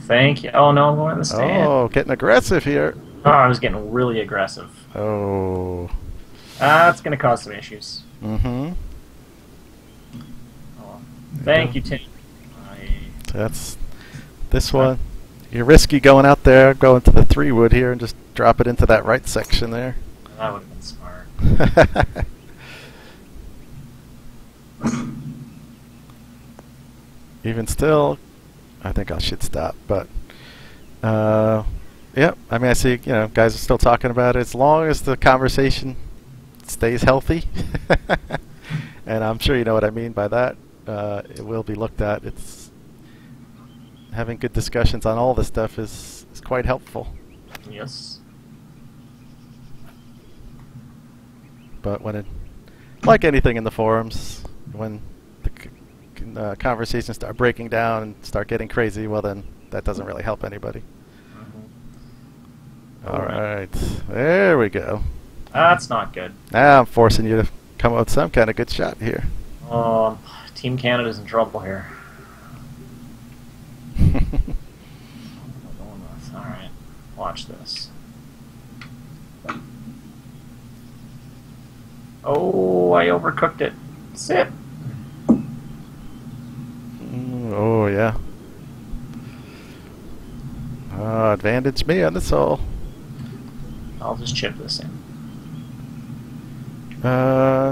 Speaker 2: thank you. Oh no, I'm going in the stand.
Speaker 1: Oh, getting aggressive here.
Speaker 2: Oh, I was getting really aggressive.
Speaker 1: Oh.
Speaker 2: That's going to cause some issues.
Speaker 1: Mm-hmm.
Speaker 2: Oh, thank you, Tim.
Speaker 1: That's this one. You're risky going out there, going to the 3-wood here, and just drop it into that right section there.
Speaker 2: That would have been smart.
Speaker 1: Even still, I think I should stop. But yeah, I mean, I see guys are still talking about it. As long as the conversation stays healthy, and I'm sure you know what I mean by that. It will be looked at. It's having good discussions on all this stuff is quite helpful.
Speaker 2: Yes.
Speaker 1: But when like anything in the forums, when the conversations start breaking down and start getting crazy, well then that doesn't really help anybody. Mm-hmm. All right, there we go.
Speaker 2: That's not good.
Speaker 1: Now I'm forcing you to come up with some kind of good shot here.
Speaker 2: Oh, Team Canada's in trouble here. All right, watch this. Oh, I overcooked it. Sit.
Speaker 1: Oh yeah. Advantage me on this hole.
Speaker 2: I'll just chip this in.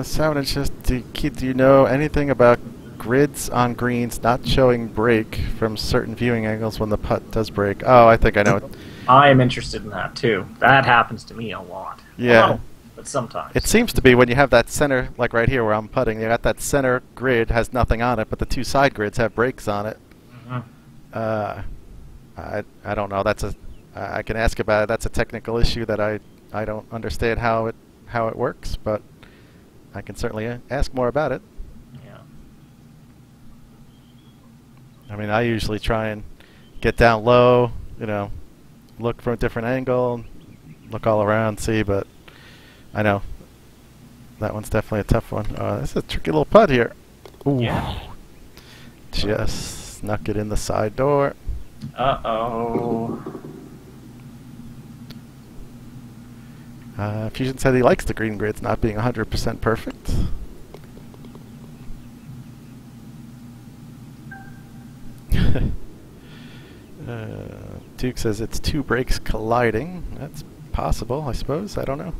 Speaker 1: Someone just do you know anything about grids on greens not showing break from certain viewing angles when the putt does break? Oh, I think I know it.
Speaker 2: I am interested in that too. That happens to me a lot.
Speaker 1: Yeah.
Speaker 2: Well, but sometimes.
Speaker 1: It seems to be when you have that center, like right here where I'm putting, you got that center grid has nothing on it, but the two side grids have breaks on it. Mm-hmm. I don't know. I can ask about it. That's a technical issue that I don't understand how it works, but I can certainly ask more about it.
Speaker 2: Yeah.
Speaker 1: I mean, I usually try and get down low, look from a different angle, look all around, see, but I know that one's definitely a tough one. This is a tricky little putt here. Ooh.
Speaker 2: Yeah.
Speaker 1: Just snuck it in the side door.
Speaker 2: Uh-oh.
Speaker 1: Fusion said he likes the green grids not being 100% perfect. Duke says it's two breaks colliding. That's possible, I suppose. I don't know.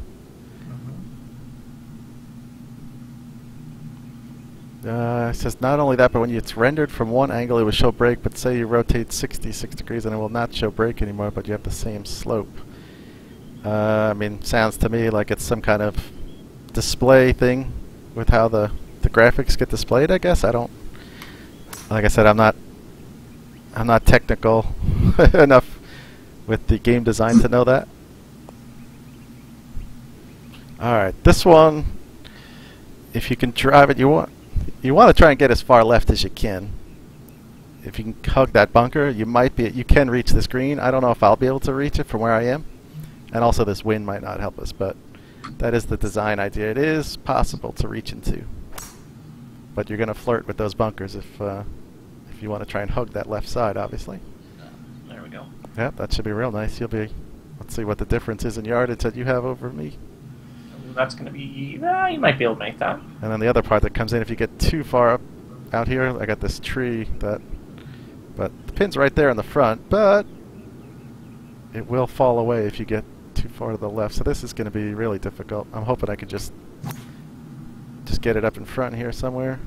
Speaker 1: It says not only that, but when it's rendered from one angle, it will show break, but say you rotate 66 degrees and it will not show break anymore, but you have the same slope. I mean, sounds to me like it's some kind of display thing with how the graphics get displayed, I guess. I don't... Like I said, I'm not technical enough with the game design to know that. Alright, this one, if you can drive it, you want to try and get as far left as you can. If you can hug that bunker, you can reach this green. I don't know if I'll be able to reach it from where I am. And also this wind might not help us, but that is the design idea. It is possible to reach into. But you're going to flirt with those bunkers if you want to try and hug that left side, obviously.
Speaker 2: There we go.
Speaker 1: Yep, that should be real nice. Let's see what the difference is in yardage that you have over me.
Speaker 2: That's going to be... you might be able to make that.
Speaker 1: And then the other part that comes in, if you get too far up out here, I got this tree but the pin's right there in the front, but it will fall away if you get too far to the left. So this is going to be really difficult. I'm hoping I can just get it up in front here somewhere.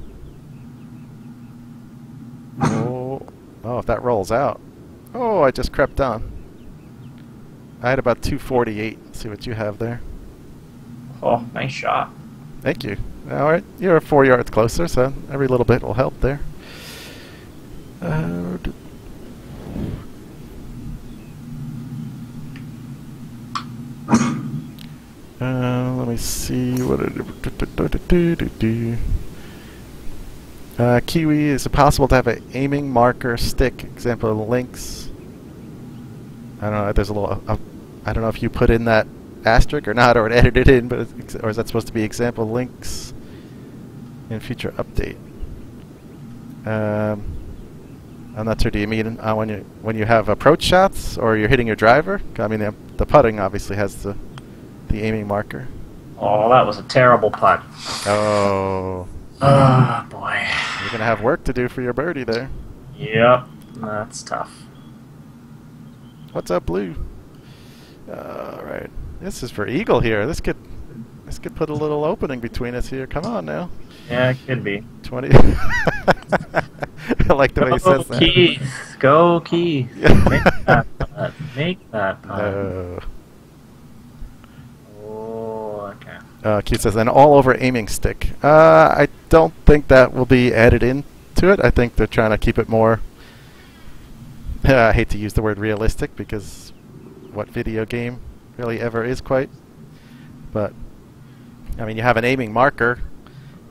Speaker 1: Oh, if that rolls out. Oh, I just crept on. I had about 248. Let's see what you have there.
Speaker 2: Oh, nice shot.
Speaker 1: Thank you. All right, you're 4 yards closer, so every little bit will help there. Let me see what Kiwi, is it possible to have an aiming marker stick? Example of links. I don't know. There's a little. I don't know if you put in that asterisk or not, or it edited in, but or is that supposed to be example links in future update? I'm not sure. Do you mean when you have approach shots or you're hitting your driver? I mean, the putting obviously has the aiming marker.
Speaker 2: Oh, that was a terrible putt.
Speaker 1: Oh.
Speaker 2: Oh, boy.
Speaker 1: You're gonna have work to do for your birdie there.
Speaker 2: Yep, that's tough.
Speaker 1: What's up, Blue? All right. This is for eagle here. This could put a little opening between us here. Come on now.
Speaker 2: Yeah, it could be.
Speaker 1: 20. I like the way he says that.
Speaker 2: Keith. Go, Keith. Make that putt. Make that putt.
Speaker 1: No.
Speaker 2: Oh, okay.
Speaker 1: Keith says, an all-over aiming stick. I don't think that will be added into it. I think they're trying to keep it more... I hate to use the word realistic because what video game really ever is quite. But, I mean, you have an aiming marker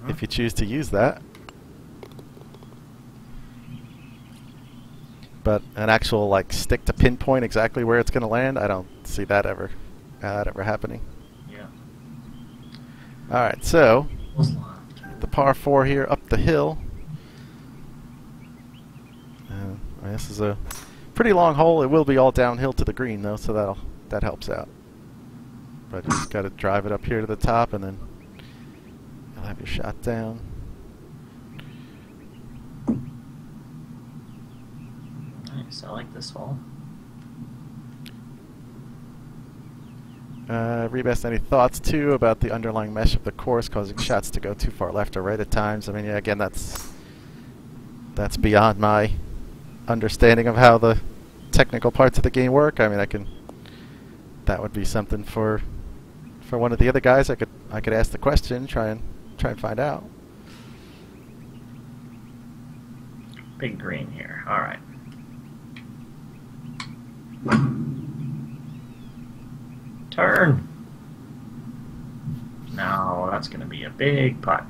Speaker 1: if you choose to use that. But an actual like stick to pinpoint exactly where it's going to land, I don't see that ever happening.
Speaker 2: Yeah.
Speaker 1: All right, so the par 4 here up the hill. This is a pretty long hole. It will be all downhill to the green though, so that helps out. But you just got to drive it up here to the top, and then you'll have your shot down.
Speaker 2: Nice. I like this hole.
Speaker 1: Rebest, any thoughts too about the underlying mesh of the course causing shots to go too far left or right at times? I mean, yeah, again, that's beyond my understanding of how the technical parts of the game work. I mean, that would be something for one of the other guys. I could ask the question, try and find out.
Speaker 2: Big green here. All right. Turn. No, that's going to be a big putt.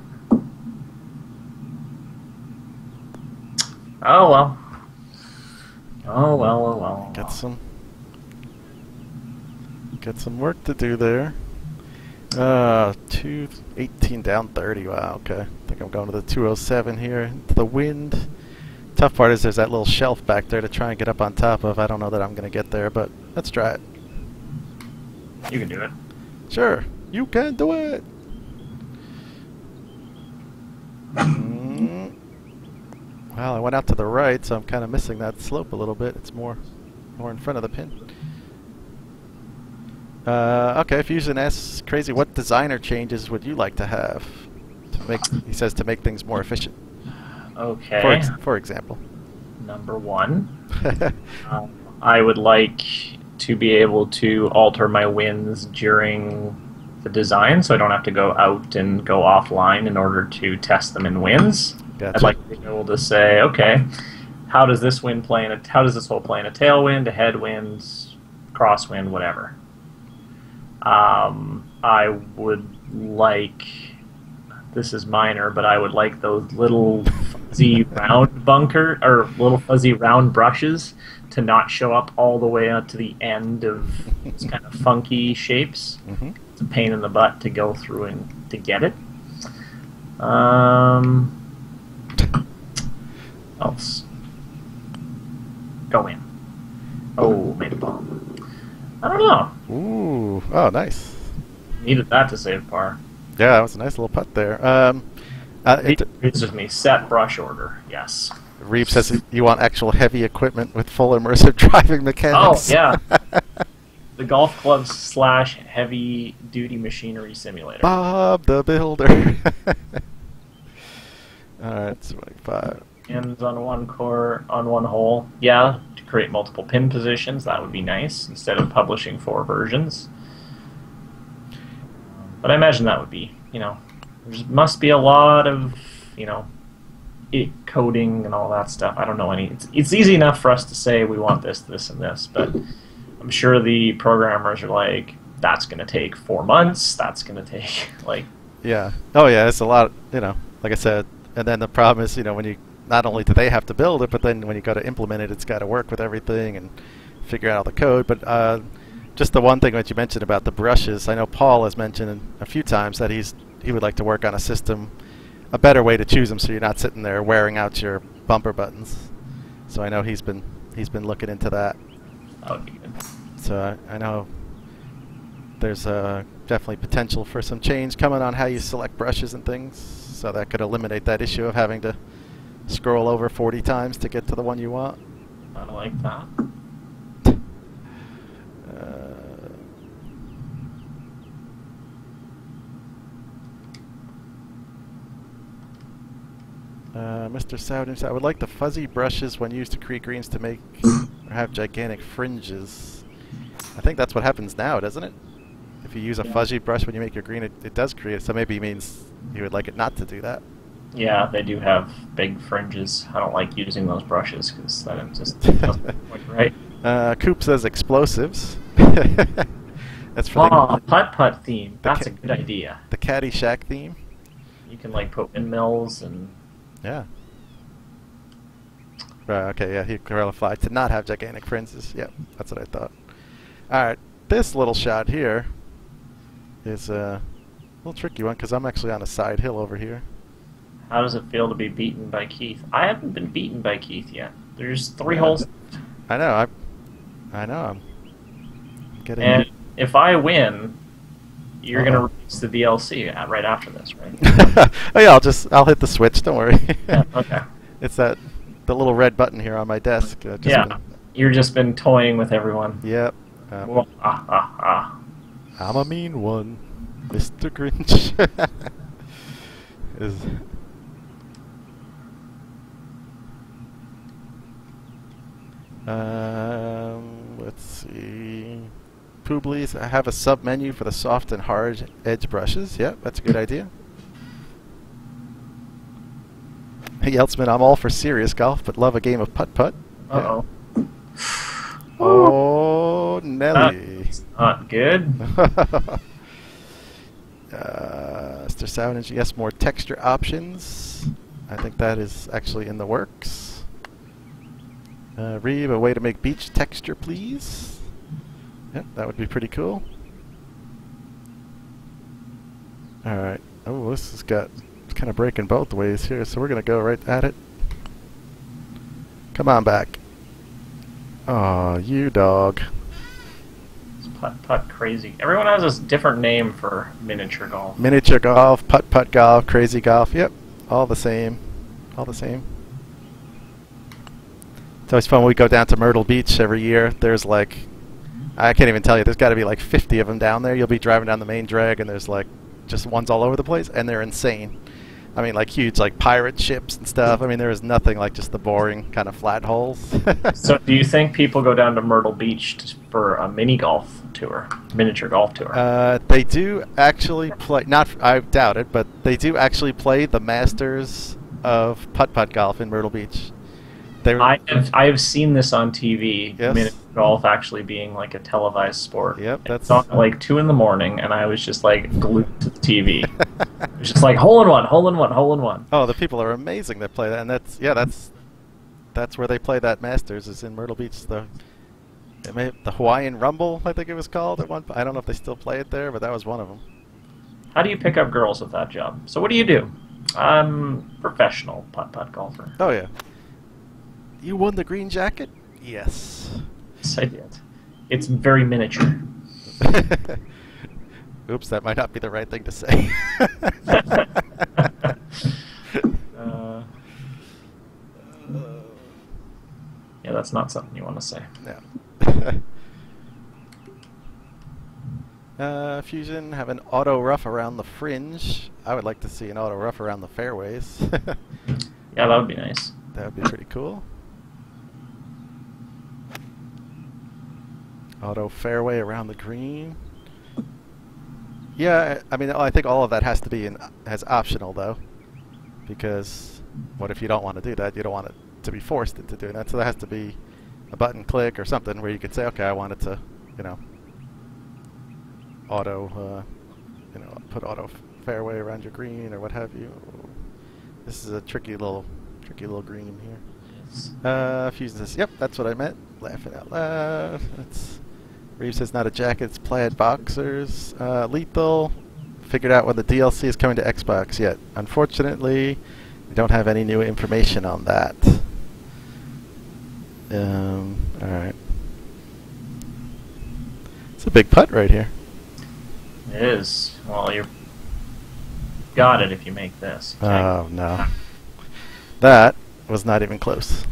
Speaker 2: Oh well. Oh well, oh well.
Speaker 1: Get some work to do there. 218 down 30. Wow, okay. I think I'm going to the 207 here. The wind. Tough part is there's that little shelf back there to try and get up on top of. I don't know that I'm going to get there, but let's try it.
Speaker 2: You can do it.
Speaker 1: Sure, you can do it. Well, I went out to the right, so I'm kind of missing that slope a little bit. It's more in front of the pin. Okay, Fusion asks, Crazy, what designer changes would you like to have he says, to make things more efficient?
Speaker 2: Okay.
Speaker 1: For example.
Speaker 2: Number 1. I would like to be able to alter my wins during the design, so I don't have to go out and go offline in order to test them in wins.
Speaker 1: Gotcha.
Speaker 2: I'd like to be able to say, okay, how does this hole play in a tailwind, a headwind, crosswind, whatever. I would like, this is minor, but I would like those little fuzzy round little fuzzy round brushes to not show up all the way out to the end of these kind of funky shapes.
Speaker 1: Mm-hmm.
Speaker 2: It's a pain in the butt to go through and to get it. Else. Go in. Oh, made a bomb. I don't know.
Speaker 1: Ooh. Oh, nice.
Speaker 2: Needed that to save par.
Speaker 1: Yeah, that was a nice little putt there.
Speaker 2: It agrees with me. Set brush order. Yes.
Speaker 1: Reeb says you want actual heavy equipment with full immersive driving mechanics.
Speaker 2: Oh, yeah. The golf clubs / heavy duty machinery simulator.
Speaker 1: Bob the Builder. Alright, 25.
Speaker 2: Pins on one hole. Yeah, to create multiple pin positions, that would be nice, instead of publishing 4 versions. But I imagine that would be, there must be a lot of, coding and all that stuff. I don't know any. It's easy enough for us to say we want this, this, and this, but I'm sure the programmers are like, that's going to take 4 months, that's going to take,
Speaker 1: Yeah. Oh, yeah, it's a lot, like I said. And then the problem is, when you, not only do they have to build it, but then when you go to implement it, it's got to work with everything and figure out all the code. But just the one thing that you mentioned about the brushes, I know Paul has mentioned a few times that he would like to work on a better way to choose them so you're not sitting there wearing out your bumper buttons. So I know he's been looking into that.
Speaker 2: That would be good.
Speaker 1: So I know there's definitely potential for some change coming on how you select brushes and things. So that could eliminate that issue of having to scroll over 40 times to get to the one you want.
Speaker 2: I like that.
Speaker 1: Mr. Souders, I would like the fuzzy brushes when used to create greens to make or have gigantic fringes. I think that's what happens now, doesn't it? If you use a fuzzy brush when you make your green, it does create. So maybe it means you would like it not to do that.
Speaker 2: Yeah, they do have big fringes. I don't like using those brushes because that just doesn't look right.
Speaker 1: Coop says explosives. That's for
Speaker 2: the putt-putt theme. That's a good idea.
Speaker 1: The Caddyshack theme.
Speaker 2: You can like put windmills and...
Speaker 1: Yeah. Okay, yeah, he qualified to not have gigantic fringes. Yep, that's what I thought. Alright, this little shot here is a little tricky one because I'm actually on a side hill over here.
Speaker 2: How does it feel to be beaten by Keith? I haven't been beaten by Keith yet. There's 3 holes.
Speaker 1: I know, I know, I'm getting...
Speaker 2: And if I win, you're going to release the DLC right after this, right?
Speaker 1: Oh yeah, I'll hit the switch, don't worry.
Speaker 2: Yeah, okay.
Speaker 1: It's the little red button here on my desk.
Speaker 2: You've just been toying with everyone.
Speaker 1: Yep.
Speaker 2: I'm
Speaker 1: a mean one, Mr. Grinch. Let's see. Publis, I have a sub-menu for the soft and hard edge brushes. Yep, that's a good idea. Hey, Yeltsman, I'm all for serious golf, but love a game of putt-putt.
Speaker 2: Uh-oh.
Speaker 1: Yeah. Oh, Nelly.
Speaker 2: That's not good.
Speaker 1: Mr. Savage, yes, more texture options. I think that is actually in the works. Reeve, a way to make beach texture, please. Yep, that would be pretty cool. Alright. Oh, this has got... It's kind of breaking both ways here, so we're going to go right at it. Come on back. Aw, you dog.
Speaker 2: It's putt-putt crazy. Everyone has a different name for miniature golf.
Speaker 1: Miniature golf, putt-putt golf, crazy golf. Yep, all the same. All the same. It's always fun when we go down to Myrtle Beach every year. There's like... I can't even tell you. There's got to be like 50 of them down there. You'll be driving down the main drag, and there's like just ones all over the place, and they're insane. I mean, like huge, like pirate ships and stuff. I mean, there is nothing like just the boring kind of flat holes.
Speaker 2: So, do you think people go down to Myrtle Beach for a miniature golf tour?
Speaker 1: They do actually play. I doubt it, but they do actually play the Masters of putt-putt golf in Myrtle Beach.
Speaker 2: I have seen this on TV.
Speaker 1: Yes.
Speaker 2: Miniature golf actually being like a televised sport.
Speaker 1: Yep, that's
Speaker 2: on like 2 in the morning, and I was just like glued to the TV. It was just like hole in one, hole in one, hole in one.
Speaker 1: Oh, the people are amazing that play that, and that's where they play that Masters is in Myrtle Beach. The Hawaiian Rumble, I think it was called at one. I don't know if they still play it there, but that was one of them.
Speaker 2: How do you pick up girls with that job? So what do you do? I'm professional putt-putt golfer.
Speaker 1: Oh yeah. You won the green jacket? Yes.
Speaker 2: Yes, I did. It's very miniature.
Speaker 1: Oops, that might not be the right thing to say.
Speaker 2: Yeah, that's not something you want to say.
Speaker 1: No. Fusion, have an auto rough around the fringe. I would like to see an auto rough around the fairways.
Speaker 2: Yeah, that would be nice.
Speaker 1: That would be pretty cool. Auto fairway around the green. Yeah, I mean, I think all of that has to be as optional though, because what if you don't want to do that? You don't want it to be forced into doing that. So there has to be a button click or something where you could say, okay, I want it to, auto, put auto fairway around your green or what have you. This is a tricky little green here. Yes. Fusion says, yep, that's what I meant. Laughing out loud. Reeves says not a jacket, it's plaid boxers. Lethal figured out when the DLC is coming to Xbox yet. Unfortunately, we don't have any new information on that. All right. It's a big putt right here.
Speaker 2: It is. Well, you got it if you make this.
Speaker 1: Oh, no. That was not even close.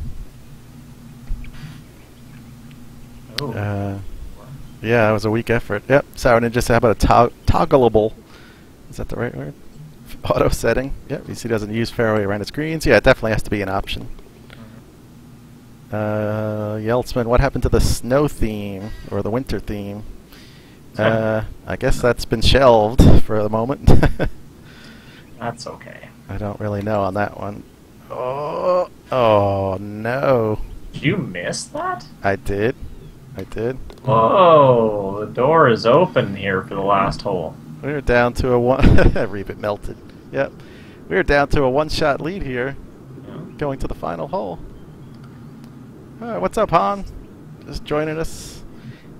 Speaker 2: Oh.
Speaker 1: Yeah, it was a weak effort. Yep, Sour Ninja said, how about a toggleable? Is that the right word? Auto setting. Yep, he doesn't use fairway around his greens. Yeah, it definitely has to be an option. Yeltsman, what happened to the snow theme or the winter theme? I guess that's been shelved for the moment.
Speaker 2: That's okay.
Speaker 1: I don't really know on that one. Oh no.
Speaker 2: Did you miss that?
Speaker 1: I did.
Speaker 2: Whoa, the door is open here for the last hole.
Speaker 1: We were down to a one. Reebit melted. Yep. We were down to a one-shot lead here, going to the final hole. All right, what's up, Han? Just joining us.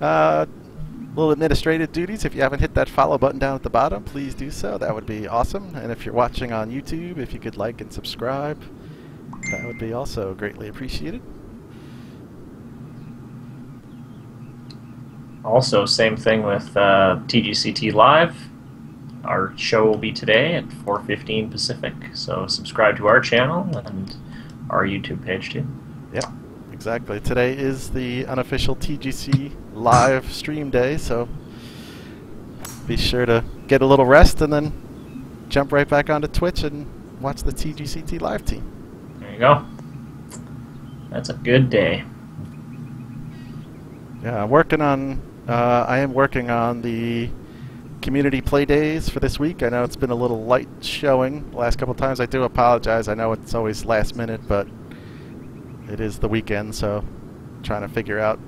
Speaker 1: Little administrative duties. If you haven't hit that follow button down at the bottom, please do so. That would be awesome. And if you're watching on YouTube, if you could like and subscribe, that would be also greatly appreciated.
Speaker 2: Also, same thing with TGCT Live. Our show will be today at 4:15 Pacific, so subscribe to our channel and our YouTube page too.
Speaker 1: Yep, exactly. Today is the unofficial TGC Live stream day, so be sure to get a little rest and then jump right back onto Twitch and watch the TGCT Live team.
Speaker 2: There you go. That's a good day.
Speaker 1: Yeah, I'm working on. I am working on the community play days for this week. I know it's been a little light showing the last couple of times. I do apologize. I know it's always last minute, but it is the weekend, so trying to figure out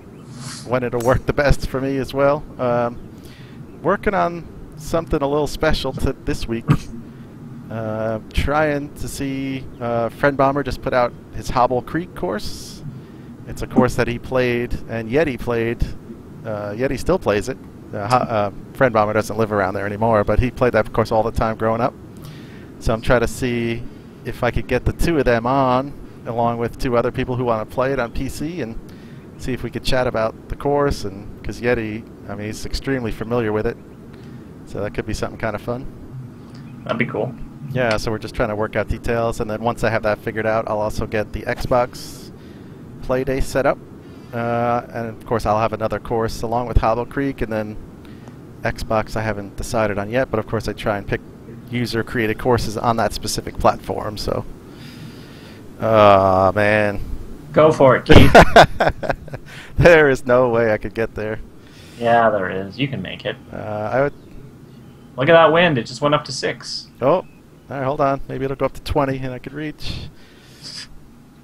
Speaker 1: when it'll work the best for me as well. Working on something a little special to this week. Trying to see. Friend Bomber just put out his Hobble Creek course. It's a course that he played and Yeti played. Yeti still plays it. Friend Bomber doesn't live around there anymore, but he played that course all the time growing up. So I'm trying to see if I could get the two of them on, along with two other people who want to play it on PC, and see if we could chat about the course. And because Yeti, I mean, he's extremely familiar with it, so that could be something kind of fun.
Speaker 2: That'd be cool.
Speaker 1: Yeah, so we're just trying to work out details, and then once I have that figured out, I'll also get the Xbox play day set up. And of course I'll have another course along with Hobble Creek, and then Xbox I haven't decided on yet, but of course I try and pick user created courses on that specific platform, so man,
Speaker 2: go for it, Keith.
Speaker 1: there is no way I could get there.
Speaker 2: Yeah, there is. You can make it.
Speaker 1: I would.
Speaker 2: Look at that wind, it just went up to 6.
Speaker 1: Alright, hold on, maybe it'll go up to 20 and I could reach.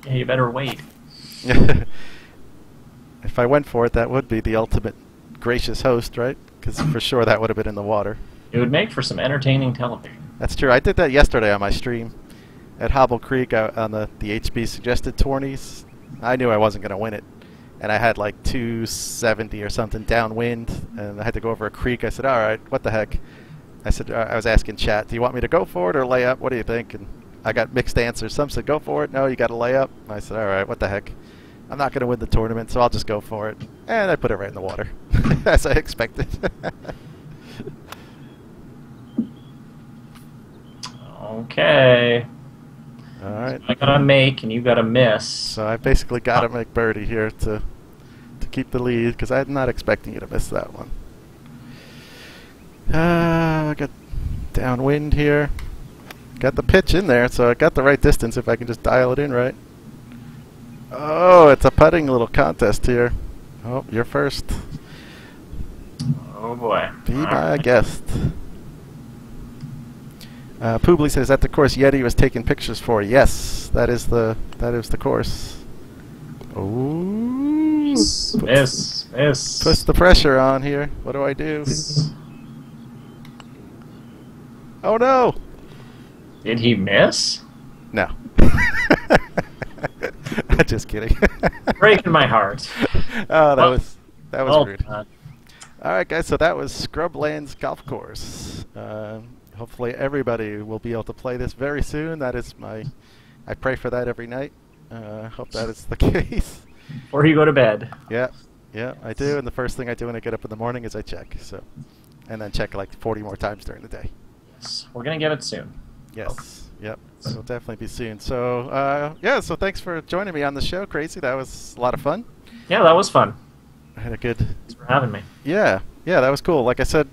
Speaker 2: Yeah, you better wait.
Speaker 1: If I went for it, that would be the ultimate gracious host, right? Because for sure that would have been in the water.
Speaker 2: It would make for some entertaining television.
Speaker 1: That's true. I did that yesterday on my stream at Hobble Creek on the HB suggested tourneys. I knew I wasn't going to win it, and I had like 270 or something downwind, and I had to go over a creek. I said, all right, what the heck? I said, I was asking chat, do you want me to go for it or lay up? What do you think? And I got mixed answers. Some said, go for it. No, you got to lay up. I said, all right, what the heck? I'm not going to win the tournament, so I'll just go for it. And I put it right in the water, as I expected.
Speaker 2: Okay.
Speaker 1: All right.
Speaker 2: So I gotta make, and you gotta miss.
Speaker 1: So I basically got to make birdie here to keep the lead, because I'm not expecting you to miss that one. I got downwind here. Got the pitch in there, so I got the right distance if I can just dial it in right. Oh, it's a putting little contest here. Oh, you're first.
Speaker 2: Oh boy.
Speaker 1: Be my guest. Poobly says, that the course Yeti was taking pictures for. Yes, that is the course. Ooh.
Speaker 2: Miss.
Speaker 1: Puts the pressure on here. What do I do? Oh no!
Speaker 2: Did he miss?
Speaker 1: No. Just kidding.
Speaker 2: Breaking my heart.
Speaker 1: Oh, that was rude.
Speaker 2: Done.
Speaker 1: All right, guys. So that was Scrublands Golf Course. Hopefully, everybody will be able to play this very soon. That is I pray for that every night. Hope that is the case.
Speaker 2: before you go to bed.
Speaker 1: Yeah, yeah, I do. And the first thing I do when I get up in the morning is I check. So, and then check like 40 more times during the day.
Speaker 2: Yes, we're gonna get it soon.
Speaker 1: Yes. Yep. It'll definitely be soon. So, yeah. So thanks for joining me on the show, Crazy. That was a lot of fun.
Speaker 2: Yeah, that was fun.
Speaker 1: I had a good.
Speaker 2: Thanks for having me.
Speaker 1: Yeah. Yeah, that was cool. Like I said,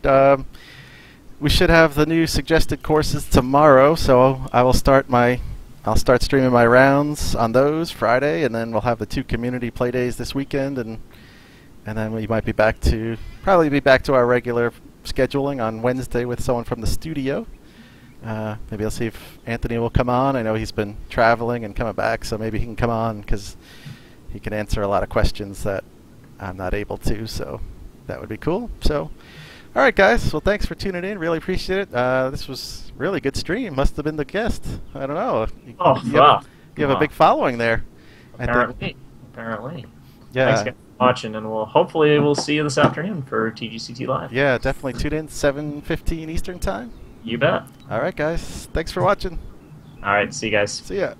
Speaker 1: we should have the new suggested courses tomorrow. So I'll start streaming my rounds on those Friday, and then we'll have the 2 community play days this weekend, and then we might probably be back to our regular scheduling on Wednesday with someone from the studio. Maybe I'll see if Anthony will come on. I know he's been traveling and coming back, so maybe he can come on because he can answer a lot of questions that I'm not able to, so that would be cool. So, all right, guys. Well, thanks for tuning in. Really appreciate it. This was really good stream. Must have been the guest. I don't know.
Speaker 2: Oh,
Speaker 1: You have a big following there.
Speaker 2: Apparently.
Speaker 1: Yeah.
Speaker 2: Thanks, guys, for watching, and hopefully we'll see you this afternoon for TGCT Live.
Speaker 1: Yeah, definitely tune in 7:15 Eastern Time.
Speaker 2: You bet.
Speaker 1: All right, guys. Thanks for watching.
Speaker 2: All right, see you guys.
Speaker 1: See ya.